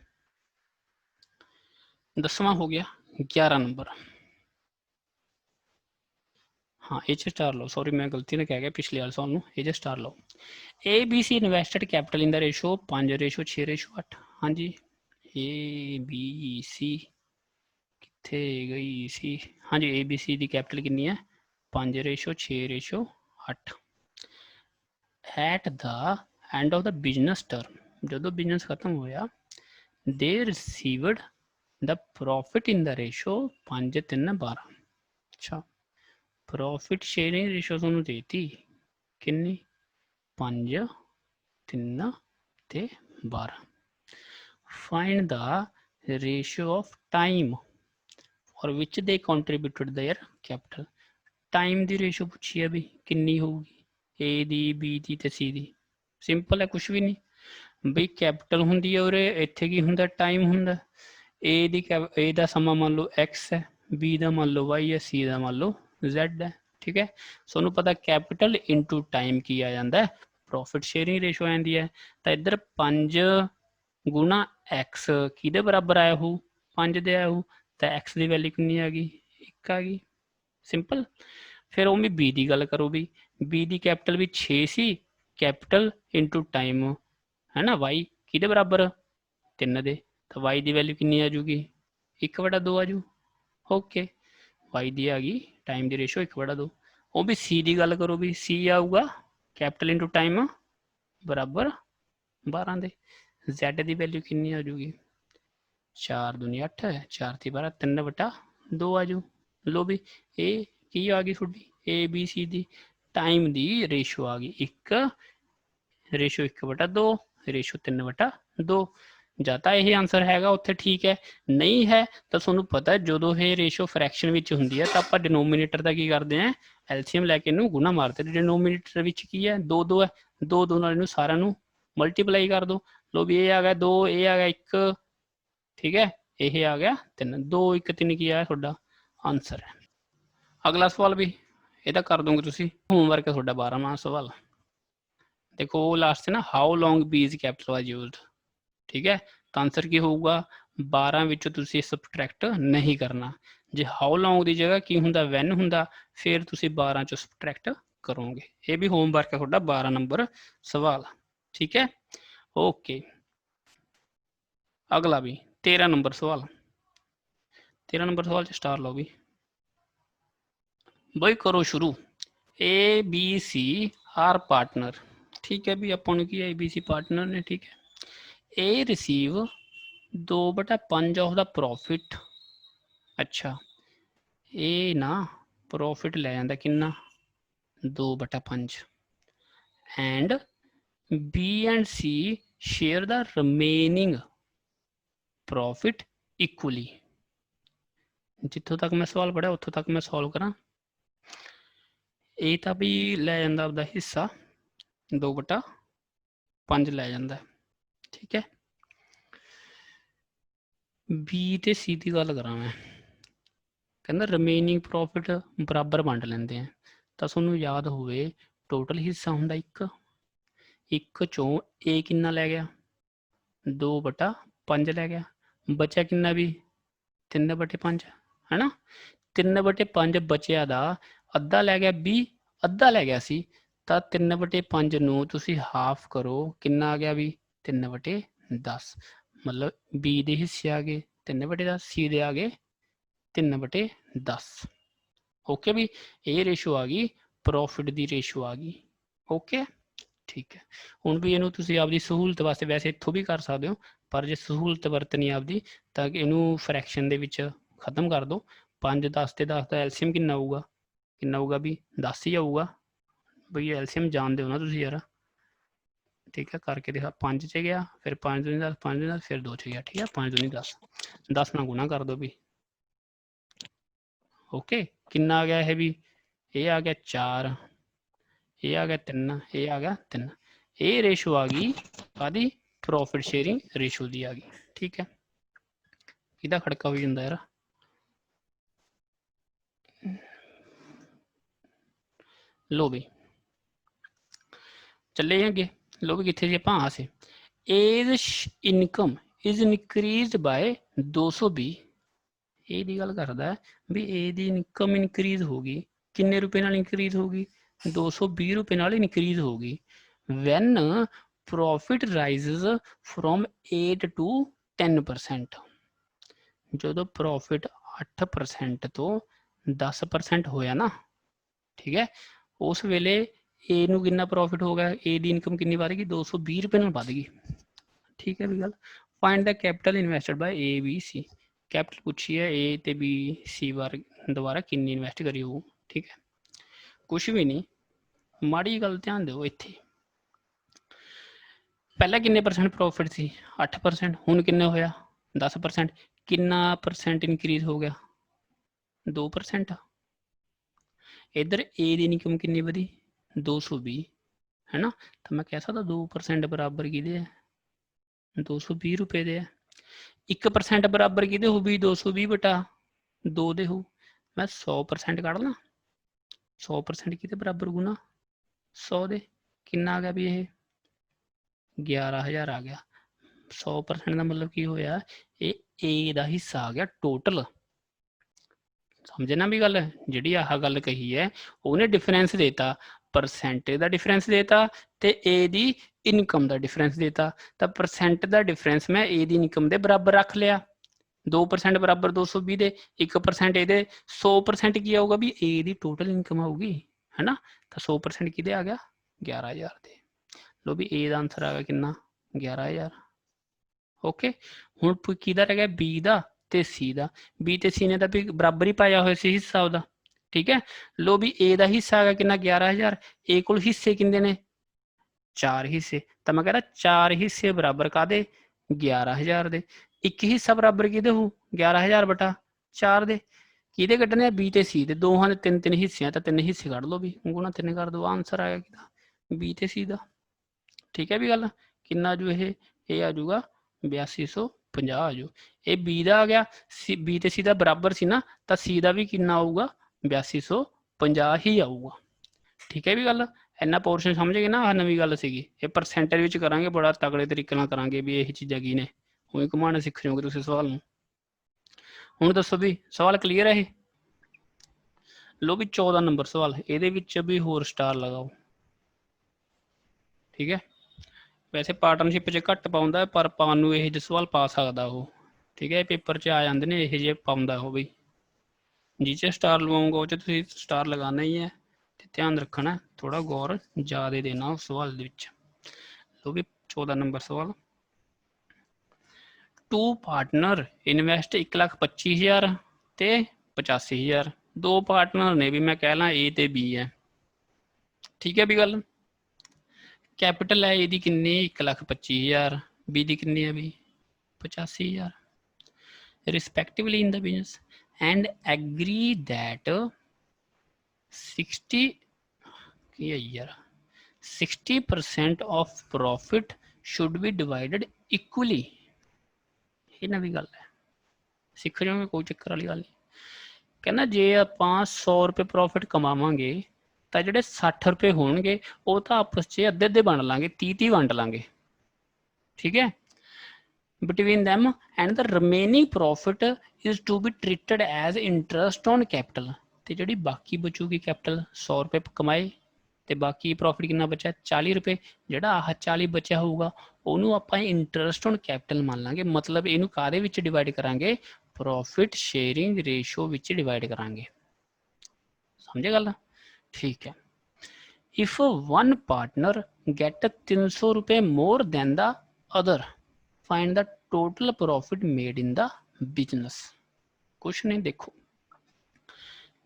10वां हो गया। 11 नंबर हाँ ये स्टार लो, सॉरी मैं गलती ने कह गया पिछले वाले सवाल ये स्टार लो। A B C invested capital in the ratio 5:6:8। हाँ जी ए बी सी कितने गई सी, हाँ जी ए बी सी की कैपिटल कितनी है 5:6:8। At the end of the business term जो बिजनेस खत्म होया they received the profit in the ratio 5:3:12। अच्छा प्रॉफिट शेयरिंग रेशो तुहानूं देती कितनी 5:3:12। Find the ratio of time for which they contributed their capital. Time की रेशो पूछी है भी कितनी होगी ए दी बी दी ते सी दी, सिंपल है कुछ भी नहीं बई कैपिटल होंगी है और इत्थे की हुंदा टाइम हुंदा। ए दा समा मान लो एक्स है, बी दा मान लो वाई है, सी दा मान लो जेड है ठीक है। सोनू पता कैपिटल इंटू टाइम की आ जाता है प्रॉफिट शेयरिंग रेशो आ जाती है। तो इधर 5 गुना एक्स कि बराबर आया हो 5 दे आया हो, तो एक्स की वैल्यू कितनी आ गई 1 आ गई सिंपल। फिर उमें बी की गल करो भी बी की कैपिटल भी 6 सी, कैपिटल इंटू टाइम है ना वाई कि बराबर 3 दे, तो वाई की वैल्यू कितनी आ जूगी 1/2 आ जू। ओके वाई दी आ गई टाइम की रेशो 1/2। वो भी सी की गल करो भी सी आऊगा कैपिटल इंटू टाइम बराबर 12 दे। जैड की वैल्यू कितनी आ जूगी 4 दूनी 8 है 4 थी 12 3/2 आ जू। लो भी ए की आ गई थोड़ी ए बी सी दी टाइम की रेशो आ गई 1 रेशो 1/2 रेशो 3/2। ਜਾਂ ਤਾਂ ਇਹ ਆਨਸਰ ਹੈਗਾ ਉੱਥੇ ਠੀਕ ਹੈ, ਨਹੀਂ ਹੈ ਤਾਂ ਤੁਹਾਨੂੰ ਪਤਾ ਜਦੋਂ ਇਹ ਰੇਸ਼ੋ ਫ੍ਰੈਕਸ਼ਨ ਵਿੱਚ ਹੁੰਦੀ ਹੈ ਤਾਂ ਆਪਾਂ ਡਿਨੋਮੀਨੇਟਰ ਦਾ ਕੀ ਕਰਦੇ ਹਾਂ ਐਲਸੀਐਮ ਲੈ ਕੇ ਇਹਨੂੰ ਗੁਣਾ ਮਾਰਦੇ। ਡਿਨੋਮੀਨੇਟਰ ਵਿੱਚ ਕੀ ਹੈ 2 ਹੈ, 2 ਨਾਲ ਇਹਨੂੰ ਸਾਰਿਆਂ ਨੂੰ ਮਲਟੀਪਲਾਈ ਕਰ ਦੋ। ਲੋ ਵੀ ਇਹ ਆ ਗਿਆ 2 ਇਹ ਆ ਗਿਆ 1 ਠੀਕ ਹੈ, ਇਹ ਆ ਗਿਆ 3 2 1 3 ਕੀ ਆ ਤੁਹਾਡਾ ਆਨਸਰ ਹੈ। ਅਗਲਾ ਸਵਾਲ ਵੀ ਇਹਦਾ ਕਰ ਦੋਗੇ ਤੁਸੀਂ, ਹੋਮਵਰਕ ਹੈ ਤੁਹਾਡਾ 12ਵਾਂ ਸਵਾਲ। देखो लास्ट से ना how long B's capital was used ठीक है, तो आंसर की होगा 12 विचों तुसी सबट्रैक्ट नहीं करना। जे हाउ लॉन्ग की जगह की हुंदा वैन हुंदा फिर तुसी 12 चो सबट्रैक्ट करोगे। ये भी होमवर्क है थोड़ा 12 नंबर सवाल ठीक है। ओके अगला भी 13 नंबर सवाल, 13 नंबर सवाल स्टार लो भी बई करो शुरू। A B C are partner ठीक है भी अपन की ए बी सी पार्टनर ने ठीक है। A receive 2/5 of the profit. अच्छा ए ना प्रॉफिट ले जाता कि 2/5 and B and C share the remaining profit equally. जितों तक मैं सवाल पढ़ा उतों तक मैं सॉल्व करा। ए तो भी लै जाता आपका हिस्सा 2/5 लै जाता, ठीक है। बी ते सी की गल करा मैं, कहना रिमेनिंग प्रॉफिट बराबर वंड लेंदे हैं, तो तुहानूं याद होवे टोटल हिस्सा हुंदा एक चों ए किन्ना लै गया 2/5 लै गया, बचा किन्ना भी 3/5 है ना। 3/5 बचिया दा अद्धा लै गया बी, अद्धा लै गया सी, तो 3/5 नूं तुसीं हाफ करो, किन्ना आ गया भी 3/10, मतलब बी दे हिस्से आ गए 3/10, सी दे आ गए 3/10। ओके भी, ये रेशो आ गई प्रॉफिट की रेशो आ गई। ओके ठीक है, हुण भी इनू तुसीं आपदी सहूलत वास्ते वैसे इत्थों भी कर सकते हो, पर जे सहूलत वरतनी आपदी तां इनू फ्रैक्शन दे विच खत्म कर दो। 5 10 ते 10 का एलसीएम किन्ना होगा भी 10 ही आऊगा बई, एलसीएम जानते हो ना तुसीं यार, ठीक है। करके देखा 5 च गया, फिर 5 दूनी 10, 5 दूनी 10, फिर 2 च गया, ठीक है। 5 दूनी 10, 10 ना गुना कर दो भी, ओके। किन्ना आ गया है भी, ये आ गया 4, ये आ गया 3, ये आ गया 3, ये रेशो आ गई कादी प्रॉफिट शेयरिंग रेशो की आ गई, ठीक है। किदा खड़का हो जाता यार, लो भी चले अगे, लो भी कितने जी आप हाँ से A's income is increase by 220, A दी गल करदा भी ए दी इनकम इनक्रीज होगी किन्ने रुपए नाल इनक्रीज होगी 220 रुपए नाल इनक्रीज होगी when profit rises from 8 to 10%, जो प्रॉफिट 8% तो 10% होया ना, ठीक है। उस वेले ए नूं किन्ना प्रॉफिट हो गया, ए दी इनकम किन्नी वध गई 220 रुपए नाल वध गई, ठीक है भी गल। Find the capital invested by A B C, capital पूछी है ए ते बी सी बार दोबारा किन्नी इन्वेस्ट करी हो, ठीक है। कुछ भी नहीं, माड़ी गल ध्यान दो इत्थे, पहले किन्ने परसेंट प्रॉफिट सी 8%, हुण किन्ने होया 10%, किन्ना परसेंट इनक्रीज हो गया 2%। इधर ए दी इनकम किन्नी वधी 220 है ना, तो मैं कह सकता 2% बराबर किहदे है 220 रुपए दे है। 1% बराबर किहदे हो भी 220/2 दे हो, मैं 100% कढ़ ला, 100% किहदे बराबर गुना 100 दे, किन्ना आ गया भी ये 11,000 आ गया। 100% का मतलब की होया ये ए दा हिस्सा आ गया टोटल, समझे ना भी गल, जिहड़ी आह गल कही है उन्हें डिफरेंस देता, परसेंटेज का डिफरेंस देता ते ए दी इनकम का डिफरेंस देता, तो परसेंट का डिफरेंस मैं ए दी इनकम के बराबर रख लिया, 2% बराबर 220 दे, 1% ये 100% की आऊगा भी ए दी टोटल इनकम आऊगी, है ना। तो 100% किहदे आ गया 11,000 दे, लो भी ए दा आंसर आ गया किन्ना 11,000। ओके, हुण किहदा रह गया बी दा ते सी दा, बी ते सी ने तो भी बराबर ही पाया होया सी हिस्सा उहदा, ठीक है। लो भी ए दा हिस्सा आ गया किन्ना 11,000, ए कोल हिस्से किन्ने ने 4 हिस्से, तो मैं कह रहा 4 हिस्से बराबर कादे 11,000 दे, एक हिस्सा बराबर किहदे हो 11,000/4 दे, किहदे कड्ढने बी ते सी दे, दोहां दे 3 हिस्से हैं तो 3 हिस्से कढ़ लो भी, गुणा 3 कर दो, आंसर आया किहदा बी ते सी दा, ठीक है भी गल। किन्ना जो ये आ जाऊगा 8250 आ जाऊ, ये बी का आ गया, बी ते सी का बराबर सी ना, तो सी का भी किन्ना आऊगा 8250 ही आऊगा, ठीक है भी गल। इन्ना पोर्शन समझ गए ना, नवी गल सी, ये परसेंटेज करा बड़ा तगड़े तरीके करा भी यही चीज़ा की ने, उही घुमाने सीख जाओगे तुम सवाल में। हुण दसो भी सवाल क्लीयर है, लो भी 14 नंबर सवाल, ये भी होर स्टार लगाओ, ठीक है। वैसे पार्टनरशिप च घट पाउंदा पर पाउन नूं इहो सवाल पा सकदा वो, ठीक है। पेपर च आ जाते हैं इहो जे पाउंदा वो भी, जिस स्टार लवाऊंगा वो तुसीं स्टार लगाना ही है, ते ध्यान रखना थोड़ा गौर ज़्यादा देना उस सवाल दे विच। लो भी 14 नंबर सवाल, टू पार्टनर इन्वेस्ट 1,25,000 ते 85,000, दो पार्टनर ने भी मैं कह ला ए ते बी है, ठीक है भी गल। कैपिटल है ये किन्नी 1,25,000, बी दी किन्नी है भी 85,000, respectively in the business and agree that 60 की है यार 60% of profit should be divided equally. ये नवी गल है, सीख जाओगे, कोई चक्कर वाली गल नहीं। कहना जे ਆਪਾਂ 100 रुपये प्रॉफिट कमावांगे ਤਾਂ ਜਿਹੜੇ 60 रुपये ਹੋਣਗੇ ਉਹ ਤਾਂ ਆਪਸ 'ਚ ਅੱਧੇ ਅੱਧੇ ਵੰਡ ਲਾਂਗੇ, 30 ਵੰਡ ਲਾਂਗੇ, ਠੀਕ ਹੈ। between them and the remaining profit is to be treated as interest on capital। ਤੇ ਜਿਹੜੀ ਬਾਕੀ ਬਚੂਗੀ ਕੈਪੀਟਲ 100 रुपये ਕਮਾਏ ਤੇ ਬਾਕੀ ਪ੍ਰੋਫਿਟ ਕਿੰਨਾ ਬਚਿਆ 40 रुपये, ਜਿਹੜਾ ਆਹ 40 ਬਚਿਆ ਹੋਊਗਾ ਉਹਨੂੰ ਆਪਾਂ ਇੰਟਰਸਟ ਔਨ ਕੈਪੀਟਲ ਮੰਨ ਲਾਂਗੇ। ਮਤਲਬ ਇਹਨੂੰ ਕਾਹਦੇ ਵਿੱਚ ਡਿਵਾਈਡ ਕਰਾਂਗੇ, ਪ੍ਰੋਫਿਟ ਸ਼ੇਅਰਿੰਗ ਰੇਸ਼ੋ ਵਿੱਚ ਡਿਵਾਈਡ ਕਰਾਂਗੇ। ਸਮਝੇ ਗੱਲ, ਠੀਕ ਹੈ। ਇਫ ਵਨ ਪਾਰਟਨਰ ਗੈਟ 300 रुपये more than the other, find the total profit made in the business. कुछ नहीं, देखो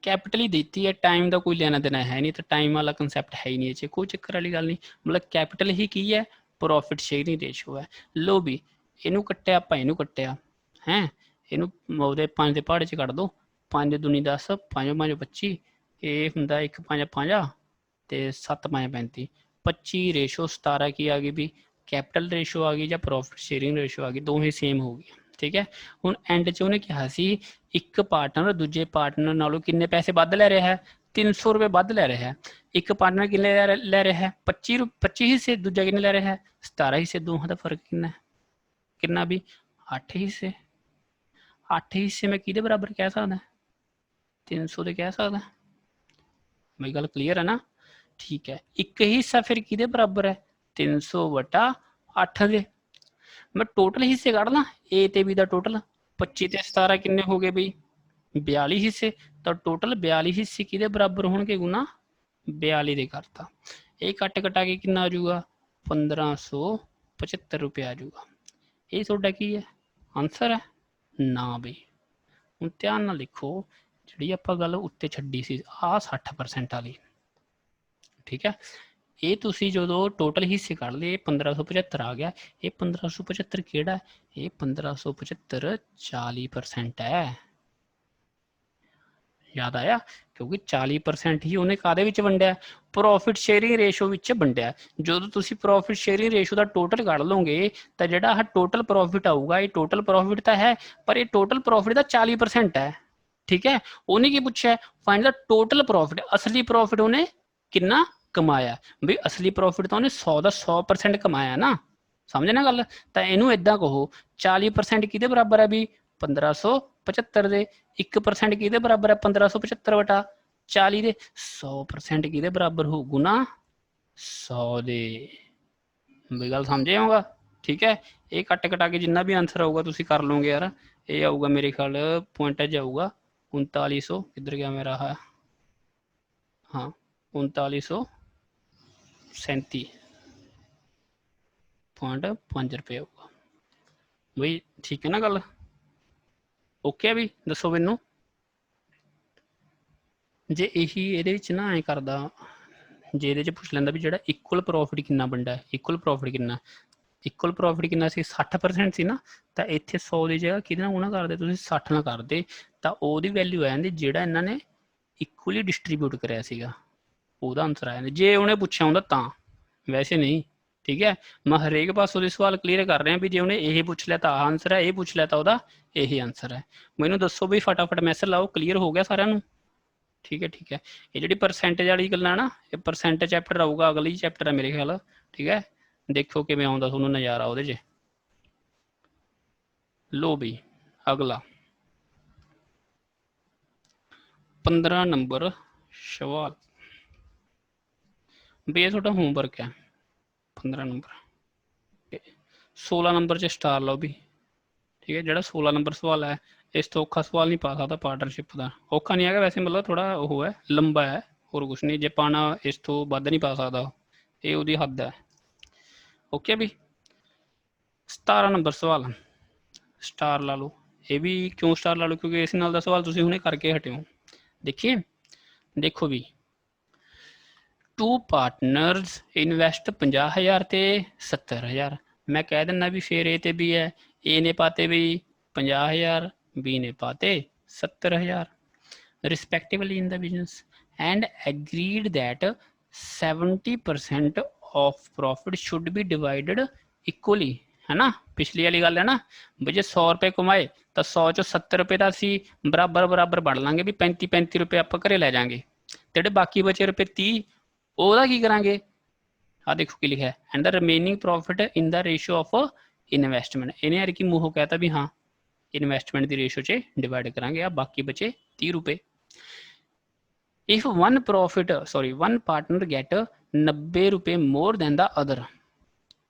कैपिटल ही देती है, टाइम का कोई लेना देना है नहीं, तो टाइम वाला कंसैप्ट है ही नहीं, इसे कोई चक्कर वाली गल नहीं। मतलब कैपिटल ही की है, प्रॉफिट शेयरिंग रेशो है। लो भी इनू कट्टिया, आप इनू कट्टिया है, इनू 5 के पहाड़े च कट दो, 5 दूनी 10, 5 5 25, ये हुंदा 1 5 5 ते 7 5 35, 25 रेशो 17 की आ गई भी कैपिटल रेशो आ गई या प्रॉफिट शेयरिंग रेशो आ गई, दोवें सेम हो गई, ठीक है। हुण एंड च उन्हें कहा सी एक पार्टनर दूजे पार्टनर नालों किन्ने पैसे वध लै रहा है, 300 रुपये वध लै रहा है। एक पार्टनर किन्ने लै रहा है 25 हिस्से, दूजा किन्ने लै रहा है 17 हिस्से। दोहां दा फर्क किन्ना है, किन्ना भी 8 हिस्से। 8 हिस्से मैं किहदे बराबर कह सकदा, 300 दे कह सकदा। मेरी गल क्लीयर है ना, ठीक है। एक हिस्सा फिर किहदे बराबर है 300 बटा 8 दे। मैं टोटल हिस्से कढ़ ला, ए ते बी दा टोटल 25 ते 17 किन्ने हो गए बई 42 हिस्से, तो टोटल 42 हिस्से किहदे बराबर होणगे गुना 42 दे करता। ये कट कटा के किन्ना आ जाऊगा 1575 रुपये आ जाऊगा। ये तुहाडा की है आंसर है ना बई। हुण ध्यान नाल लिखो, जिहड़ी आपां गल उत्ते छड्डी सी आ 60% वाली, ठीक है। ये तुसी जो टोटल हिस्से कढ़ लिए 1575 आ गया, ये 1575 केड़ा है, ये 1575 40% है। याद आया, क्योंकि 40% ही उन्हें कादे विच वंडिया, प्रॉफिट शेयरिंग रेशो विच वंडिया। जो तुसी प्रॉफिट शेयरिंग रेशो का टोटल कढ़ लोगे तो जिहड़ा टोटल प्रॉफिट आऊगा, ये टोटल प्रॉफिट तो है पर ये टोटल प्रॉफिट का 40% है, ठीक है। उन्हें की पूछा, फाइंड द टोटल प्रॉफिट, असली प्रॉफिट उन्हें कितना कमाया। बी असली प्रॉफिट तो उन्हें 100 का 100% कमाया ना, समझे ना गल। तो इनू इदा कहो 40% किहदे बराबर है भी 1575 दे, 1% किहदे बराबर है 1575 बटा 40 दे, 100% किहदे बराबर हो गुना 100 दे। भी गल समझे होगा, ठीक है। ये कट कटा के जिन्ना भी आंसर आऊगा तुसी कर लोगे यार। ये आऊगा मेरे ख्याल पॉइंट जाऊगा 3900, किधर गया मेरा है, हाँ 3937.5 रुपये आऊगा बई, ठीक है ना गल। ओके है भी, दसो मैनू जे यही ये ना ऐ करदा, जे ये पुछ लैंदा भी जो इक्वल प्रॉफिट कितना बनता है, इक्वल प्रॉफिट कितना, इक्वल प्रॉफिट कितना सी 60% सी ना, तो इत्थे 100 की जगह कि गुणा करते तुसीं 60 ना करते तो वो वैल्यू आ जाती जिहड़ा इन्हां ने इक्वली डिस्ट्रीब्यूट कराया सीगा, ਉਹਦਾ आंसर आ जाता। जे उन्हें पूछा होंदा तां, वैसे नहीं, ठीक है। मैं हरेक पासों के सवाल क्लीयर कर रहा भी जे उन्हें यही पूछ लिया तो आंसर है, ये पूछ लिया तो वह यही आंसर है। मैनू दसो भी फटाफट मैसेज लाओ, क्लीयर हो गया सारिਆਂ ਨੂੰ, ठीक है, ठीक है। ये जी परसेंटेज वाली गल्लां ना, ये परसेंट चैप्टर आऊगा, अगली चैप्टर है मेरे ख्याल, ठीक है। देखो किवें आउंदा तुहानूं नज़ारा उहदे च। लो भी अगला 15 नंबर सवाल, भी ये थोड़ा होमवर्क है 15 नंबर, 16 नंबर च स्टार लो भी, ठीक है। जो 16 नंबर सवाल है इस तो औखा सवाल नहीं पा सकता पार्टनरशिप का, औखा नहीं है वैसे, मतलब थोड़ा वो है लंबा है और कुछ नहीं, जे पाना इस तो वध नहीं पा सकता, ये उसकी हद है। ओके भी 17 नंबर सवाल स्टार ला लो, ये भी क्यों स्टार ला लो क्योंकि इस नाल दा सवाल तुसीं हुणे करके हटे हो। देखिए देखो भी, टू पार्टनर्स इन्वेस्ट 50,000 ते 70,000, मैं कह दिना भी फिर ए ते बी है, ए ने पाते भी 50,000, बी ने पाते 70,000 respectively in the business, and agreed that 70% of profit should be divided equally, है ना। पिछली वाली गल है ना भी जे 100 रुपए कमाए तो 100 चो 70 रुपए तो असी बराबर बराबर बढ़ लांगे भी 35 रुपए आप घरे लै जाएंगे। जेडे बाकी बचे रुपए 30 ਉਹਦਾ ਕੀ ਕਰਾਂਗੇ ਆ ਦੇਖੋ ਕੀ ਲਿਖਿਆ and the remaining profit in the ratio of investment ਇਹਨੇ ਯਾਰ ਕੀ ਮੂੰਹੋਂ कहता भी हाँ इन्वेस्टमेंट की रेशो च डिवाइड करांगे आ बाकी बचे 30 रुपए। इफ वन पार्टनर गेट 90 रुपए more than the other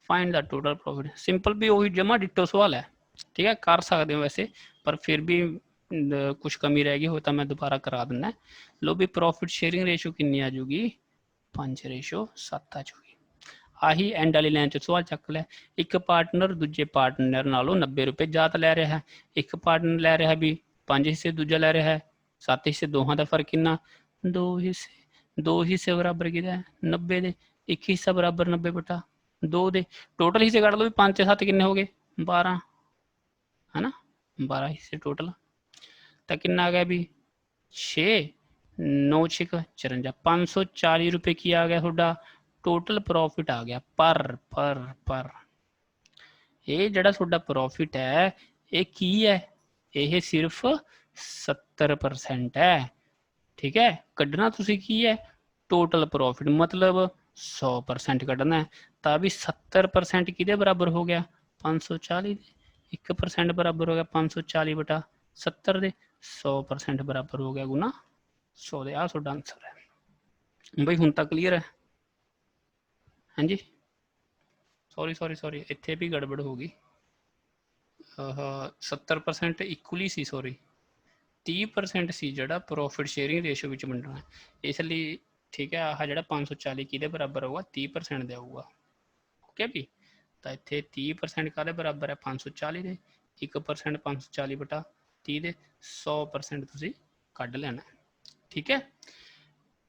find the total profit. Simple भी वही जमा डिटो सवाल है, ठीक है कर सकते हो वैसे, पर फिर भी कुछ कमी रह गई हो तो मैं दोबारा करा दिना। लो भी प्रॉफिट शेयरिंग रेशो कितनी आ जाऊगी 5:7 आ जाऊगी। आही एंड वाली लाइन च सवाल चक लिया, एक पार्टनर दूजे पार्टनर नालों 90 रुपए ज़्यादा लै रहा है, एक पार्टनर लै रहा भी 5 हिस्से, दूजा लै रहा है 7 हिस्से, दोहां का फर्क कितना 2 हिस्से। 2 हिस्से बराबर कि 90 दे, एक हिस्सा बराबर 90/2 दे, टोटल हिस्से कट लो भी 5 7 किन्ने हो गए 12, है ना 12 हिस्से टोटल, तो कितना आ गया भी 6 9 6 54 540 रुपए की आ गया थोड़ा टोटल प्रॉफिट आ गया पर ये जड़ा थोड़ा प्रॉफिट है ये की है, ये सिर्फ 70% है, ठीक है। कढ़ना तुसी की है टोटल प्रॉफिट मतलब 100% कढ़ना है, तो भी 70% किदे बराबर हो गया 540 दे, 1% बराबर हो गया 540/70 दे, 100% बराबर हो गया गुना 100 दे। आ तुहाडा आंसर है बई, हुण तक क्लीयर है। हाँ जी सॉरी इत्थे भी गड़बड़ हो गई, 70% इक्वली सी, सॉरी 30% सी जड़ा प्रॉफिट शेयरिंग रेशो विच वंडना है, इसलिए ठीक है। आह जड़ा 540 किहदे बराबर होगा 30% दे होगा, ओके भी। तो इत्थे 30% काहदे बराबर है 540 दे, 1% 540/30 दे, 100% तुसीं कढ लेना, ठीक है।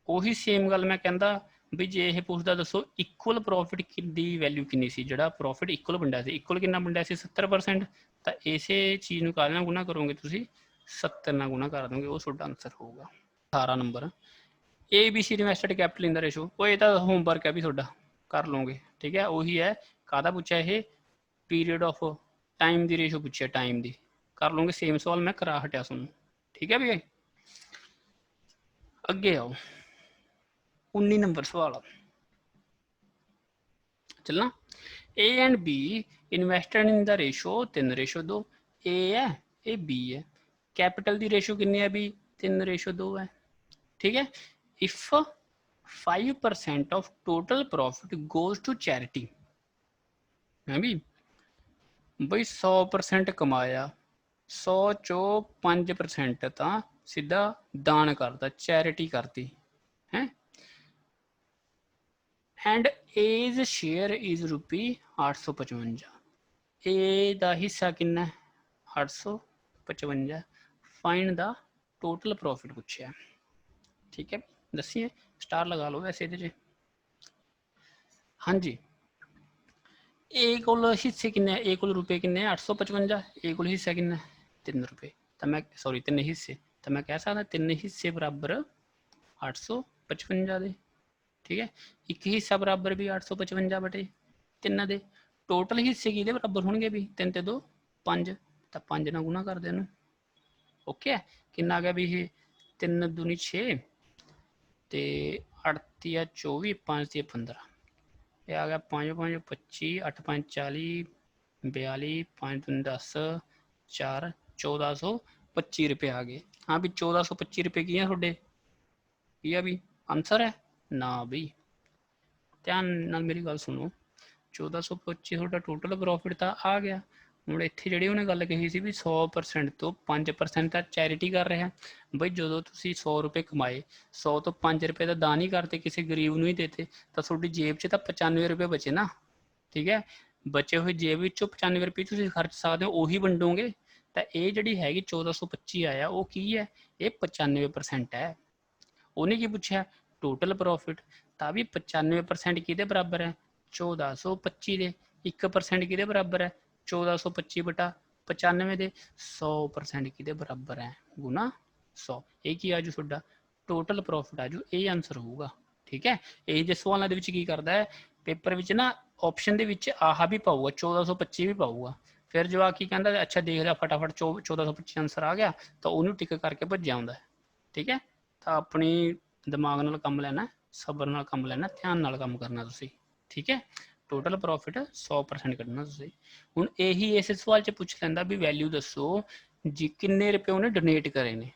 ਉਹੀ सेम गल मैं कहता भी जे ये पूछता दसो इक्वल प्रॉफिट की वैल्यू कितनी सी, जड़ा प्रॉफिट इक्वल वंडिया सी, इक्वल कितना वंडिया सी 70%, तो इसे चीज़ को काहदे नाल गुना करोगे तुसीं 70 नाल गुना कर दोगे, वो तुहाडा आंसर होगा 18 number. ABC invested capital in the ratio, वो ये तो होमवर्क है भी तुहाडा कर लोगे, ठीक है। वही है काहदा पूछा ये पीरियड ऑफ टाइम की रेशो पूछा, टाइम की कर लोगे, सेम सवाल मैं करा हटिया सुन, ठीक है भी। अगे आओ 19 नंबर सवाल चलना, A and B invested in the ratio 3:2, A है ए बी है, कैपिटल की रेशो कितनी है भी 3:2 है, ठीक है। If 5% of total profit goes to charity, है भी बई 100% कमाया, 100 चो 5% तो सीधा दान करता, चैरिटी करती है, एंड एज शेयर इज रुपी 855, ए दा हिस्सा कितना 855, फाइंड द टोटल प्रॉफिट पूछा, ठीक है। दसिए स्टार लगा लो वैसे ये, हाँ जी। ए को हिस्से किन्ने, ए को रुपये किन्ने 855, ए को हिस्सा किन्ना 3 रुपये, तो मैं सॉरी 3 हिस्से, तो मैं कह सकता 3 हिस्से बराबर 855 दे, ठीक है। एक हिस्सा बराबर भी 855/3 दे, टोटल हिस्से कि बराबर होंगे भी 3 ते 2 5, तो 5 ना गुना कर देना, ओके। कितना आ गया भी ये 3 दूनी 6 ते 8 या 24 5 या 15, ये आ गया 5 5 25, 8 5 40 42, 5 3 10 4 1425 रुपये आ गए। हाँ भी 1425 रुपये की है थोड़े, ये भी आंसर है ना भी, ध्यान नाल मेरी गल सुनो, 1425 थोड़ा टोटल प्रॉफिट तो आ गया। ਹੁਣ ਇੱਥੇ ਜਿਹੜੀ ਉਹਨੇ ਗੱਲ ਕਹੀ ਸੀ ਵੀ 100% ਤੋਂ 5% ਤਾਂ ਚੈਰਿਟੀ ਕਰ ਰਿਹਾ ਬਈ, ਜਦੋਂ ਤੁਸੀਂ 100 ਰੁਪਏ ਕਮਾਏ 100 ਤੋਂ 5 ਰੁਪਏ ਦਾ ਦਾਨ ਹੀ ਕਰਤੇ, ਕਿਸੇ ਗਰੀਬ ਨੂੰ ਹੀ ਦੇਤੇ, ਤਾਂ ਤੁਹਾਡੀ ਜੇਬ 'ਚ ਤਾਂ 95 ਰੁਪਏ ਬਚੇ ਨਾ, ਠੀਕ ਹੈ। ਬਚੇ ਹੋਏ ਜੇਬ ਵਿੱਚੋਂ 95 ਰੁਪਏ ਤੁਸੀਂ ਖਰਚ ਸਕਦੇ ਹੋ, ਉਹੀ ਵੰਡੋਗੇ। ਤਾਂ ਇਹ ਜਿਹੜੀ ਹੈਗੀ 1425 ਆਇਆ ਉਹ ਕੀ ਹੈ, ਇਹ 95% ਹੈ। ਉਹਨੇ ਕੀ ਪੁੱਛਿਆ ਟੋਟਲ ਪ੍ਰੋਫਿਟ, ਤਾਂ ਵੀ 95% ਕਿਹਦੇ ਬਰਾਬਰ ਹੈ 1425 ਦੇ, 1% ਕਿਹਦੇ ਬਰਾबर है 1425/95 ਦੇ, 100% किहदे बराबर है गुना 100, ये की आजू थोड़ा टोटल प्रॉफिट आजू, ये आंसर होगा, ਠੀਕ ਹੈ। ਇਹ ਜਿਹੇ ਸਵਾਲਾਂ ਦੇ ਵਿੱਚ ਕੀ ਕਰਦਾ ਹੈ, ਪੇਪਰ ਵਿੱਚ ਨਾ ਆਪਸ਼ਨ ਦੇ ਵਿੱਚ ਆਹ ਵੀ ਪਾਊਗਾ, 1425 ਵੀ ਪਾਊਗਾ। ਫਿਰ ਜਵਾਕ ਕੀ ਕਹਿੰਦਾ, ਅੱਛਾ ਦੇਖ ਲਿਆ ਫਟਾਫਟ 1425 ਆਨਸਰ ਆ ਗਿਆ, ਤਾਂ ਉਹਨੂੰ ਟਿਕ ਕਰਕੇ ਭੱਜਿਆ ਆਉਂਦਾ। ਠੀਕ ਹੈ। ਤਾਂ ਆਪਣੀ ਦਿਮਾਗ ਨਾਲ ਕੰਮ ਲੈਣਾ, ਸਬਰ ਨਾਲ ਕੰਮ ਲੈਣਾ, ਧਿਆਨ ਨਾਲ ਕੰਮ ਕਰਨਾ ਤੁਸੀਂ। ਠੀਕ ਹੈ। ਟੋਟਲ ਪ੍ਰੋਫਿਟ 100% ਕੱਢਣਾ ਤੁਸੀਂ। ਹੁਣ ਇਹੀ ਇਸ ਸਵਾਲ 'ਚ ਪੁੱਛ ਲੈਂਦਾ ਵੀ ਵੈਲਿਊ ਦੱਸੋ ਜੀ ਕਿੰਨੇ ਰੁਪਏ ਉਹਨੇ ਡੋਨੇਟ ਕਰੇ ਨੇ।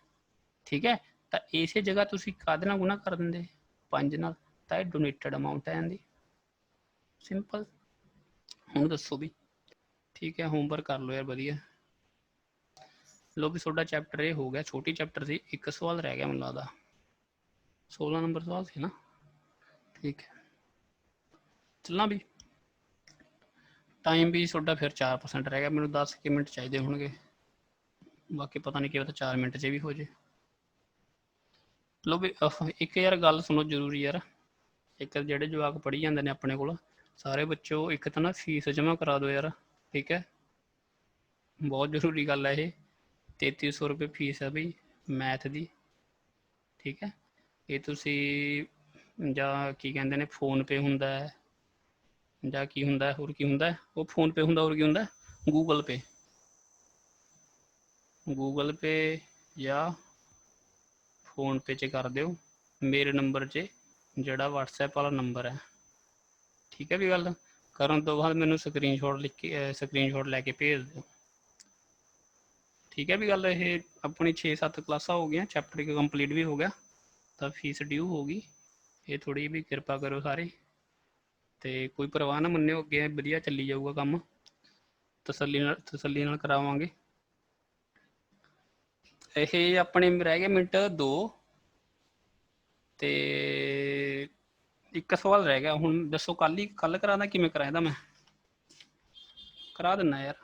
ਠੀਕ ਹੈ। ਤਾਂ ਇਸੇ ਜਗ੍ਹਾ ਤੁਸੀਂ ਕਾਹਦੇ ਨਾਲ ਗੁਣਾ ਕਰ ਦਿੰਦੇ, 5 ਨਾਲ, ਤਾਂ ਇਹ ਡੋਨੇਟਡ ਅਮਾਊਂਟ ਆ ਜਾਂਦੀ। ਸਿੰਪਲ। ਹੁਣ ਦੱਸੋ ਵੀ। ਠੀਕ ਹੈ। ਹੋਮਵਰਕ ਕਰ ਲਓ ਯਾਰ ਵਧੀਆ। ਲੋ ਵੀ ਤੁਹਾਡਾ ਚੈਪਟਰ ਇਹ ਹੋ ਗਿਆ, ਛੋਟੀ ਚੈਪਟਰ ਸੀ, ਇੱਕ ਸਵਾਲ ਰਹਿ ਗਿਆ ਮੈਨੂੰ ਲੱਗਦਾ, 16 ਨੰਬਰ ਸਵਾਲ ਸੀ ਨਾ। ਠੀਕ ਹੈ। ਚੱਲਾਂ ਵੀ। ਟਾਈਮ ਵੀ ਤੁਹਾਡਾ ਫਿਰ 4% ਰਹਿ ਗਿਆ, ਮੈਨੂੰ 10 ਕੁ ਮਿੰਟ ਚਾਹੀਦੇ ਹੋਣਗੇ, ਬਾਕੀ ਪਤਾ ਨਹੀਂ ਕੀ ਪਤਾ 4 ਮਿੰਟ 'ਚ ਵੀ ਹੋ ਜੇ। ਲੋ ਵੀ ਇੱਕ ਯਾਰ ਗੱਲ ਸੁਣੋ ਜ਼ਰੂਰੀ ਯਾਰ, ਇੱਕ ਜਿਹੜੇ ਜਵਾਕ ਪੜ੍ਹੀ ਜਾਂਦੇ ਨੇ ਆਪਣੇ ਕੋਲ ਸਾਰੇ ਬੱਚੋ, ਇੱਕ ਤਾਂ ਨਾ ਫੀਸ ਜਮ੍ਹਾਂ ਕਰਾ ਦਿਓ ਯਾਰ। ਠੀਕ ਹੈ। ਬਹੁਤ ਜ਼ਰੂਰੀ ਗੱਲ ਹੈ ਇਹ। 3300 ਰੁਪਏ ਫੀਸ ਹੈ ਬਈ ਮੈਥ ਦੀ। ਠੀਕ ਹੈ। ਇਹ ਤੁਸੀਂ ਜਾਂ ਕੀ ਕਹਿੰਦੇ ਨੇ ਫੋਨਪੇ ਹੁੰਦਾ ਹੈ, ਜਾਂ ਕੀ ਹੁੰਦਾ ਹੋਰ ਕੀ ਹੁੰਦਾ, ਉਹ ਫੋਨਪੇ ਹੁੰਦਾ ਹੋਰ ਕੀ ਹੁੰਦਾ, ਗੂਗਲ ਪੇ। ਗੂਗਲ ਪੇ ਜਾਂ ਫੋਨਪੇ 'ਚ ਕਰ ਦਿਓ ਮੇਰੇ ਨੰਬਰ 'ਚ, ਜਿਹੜਾ ਵਟਸਐਪ ਵਾਲਾ ਨੰਬਰ ਹੈ। ਠੀਕ ਹੈ ਵੀ ਗੱਲ। ਕਰਨ ਤੋਂ ਬਾਅਦ ਮੈਨੂੰ ਸਕਰੀਨਸ਼ਾਟ ਲਿਖ ਕੇ ਸਕਰੀਨਸ਼ਾਟ ਲੈ ਕੇ ਭੇਜ ਦਿਓ। ਠੀਕ ਹੈ ਵੀ ਗੱਲ। ਇਹ ਆਪਣੀ 6-7 ਕਲਾਸਾਂ ਹੋ ਗਈਆਂ, ਚੈਪਟਰ 1 ਕੰਪਲੀਟ ਵੀ ਹੋ ਗਿਆ, ਤਾਂ ਫੀਸ ਡਿਊ ਹੋ ਗਈ। ਇਹ ਥੋੜ੍ਹੀ ਵੀ ਕਿਰਪਾ ਕਰੋ ਸਾਰੇ, ਤੇ ਕੋਈ ਪਰਵਾਹ ਨਾ ਮੰਨਿਓ, ਅੱਗੇ ਵਧੀਆ ਚੱਲੀ ਜਾਊਗਾ ਕੰਮ, ਤਸੱਲੀ ਨਾਲ ਕਰਾਵਾਂਗੇ। ਇਹ ਆਪਣੇ ਰਹਿ ਗਏ ਮਿੰਟ 2, ਤੇ ਇੱਕ ਸਵਾਲ ਰਹਿ ਗਿਆ। ਹੁਣ ਦੱਸੋ ਕੱਲ ਕਰਾਦਾ ਕਿਵੇਂ ਕਰਾਂ ਇਹਦਾ, ਮੈਂ ਕਰਾ ਦਿੰਦਾ ਯਾਰ।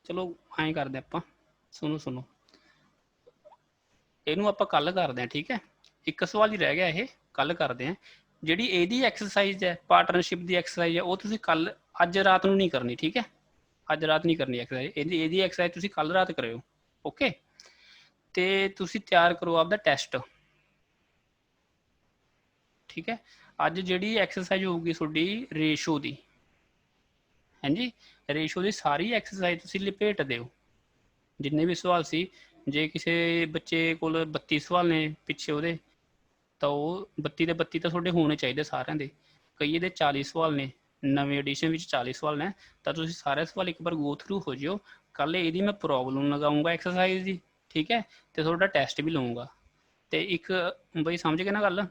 ਚਲੋ ਐਂ ਕਰਦੇ ਆਪਾਂ, ਸੁਣੋ ਇਹਨੂੰ ਆਪਾਂ ਕੱਲ ਕਰਦੇ ਹਾਂ। ਠੀਕ ਹੈ। ਇੱਕ ਸਵਾਲ ਹੀ ਰਹਿ ਗਿਆ, ਇਹ ਕੱਲ ਕਰਦੇ ਹਾਂ। ਜਿਹੜੀ ਇਹਦੀ ਐਕਸਰਸਾਈਜ਼ ਹੈ, ਪਾਰਟਨਰਸ਼ਿਪ ਦੀ ਐਕਸਰਸਾਈਜ਼ ਹੈ, ਉਹ ਤੁਸੀਂ ਅੱਜ ਰਾਤ ਨੂੰ ਨਹੀਂ ਕਰਨੀ। ਠੀਕ ਹੈ। ਅੱਜ ਰਾਤ ਨਹੀਂ ਕਰਨੀ ਐਕਸਰਸਾਈਜ਼, ਇਹਦੀ ਐਕਸਰਸਾਈਜ਼ ਤੁਸੀਂ ਕੱਲ ਰਾਤ ਕਰਿਓ। ਓਕੇ। ਤੇ ਤੁਸੀਂ ਤਿਆਰ ਕਰੋ ਆਪਦਾ ਟੈਸਟ। ਠੀਕ ਹੈ। ਅੱਜ ਜਿਹੜੀ ਐਕਸਰਸਾਈਜ਼ ਹੋਊਗੀ ਤੁਹਾਡੀ ਰੇਸ਼ੋ ਦੀ, ਹਾਂਜੀ, ਰੇਸ਼ੋ ਦੀ ਸਾਰੀ ਐਕਸਰਸਾਈਜ਼ ਤੁਸੀਂ ਲਪੇਟ ਦਿਓ, ਜਿੰਨੇ ਵੀ ਸਵਾਲ ਸੀ। ਜੇ ਕਿਸੇ ਬੱਚੇ ਕੋਲ 32 ਸਵਾਲ ਨੇ ਪਿੱਛੇ ਉਹਦੇ, ਤਾਂ ਉਹ 32 ਦੇ 32 ਤਾਂ ਤੁਹਾਡੇ ਹੋਣੇ ਚਾਹੀਦੇ ਸਾਰਿਆਂ ਦੇ। ਕਈ ਇਹਦੇ 40 ਸਵਾਲ ਨੇ, ਨਵੇਂ ਐਡੀਸ਼ਨ ਵਿੱਚ 40 ਸਵਾਲ ਨੇ, ਤਾਂ ਤੁਸੀਂ ਸਾਰੇ ਸਵਾਲ ਇੱਕ ਵਾਰ ਗੋ ਥਰੂ ਹੋ ਜਿਓ। ਕੱਲ ਇਹਦੀ ਮੈਂ ਪ੍ਰੋਬਲਮ ਲਗਾਊਂਗਾ ਐਕਸਰਸਾਈਜ਼ ਦੀ। ਠੀਕ ਹੈ। ਤੇ ਤੁਹਾਡਾ ਟੈਸਟ ਵੀ ਲਊਂਗਾ। ਤੇ ਇੱਕ ਬਈ ਸਮਝ ਗਏ ਨਾ ਗੱਲ,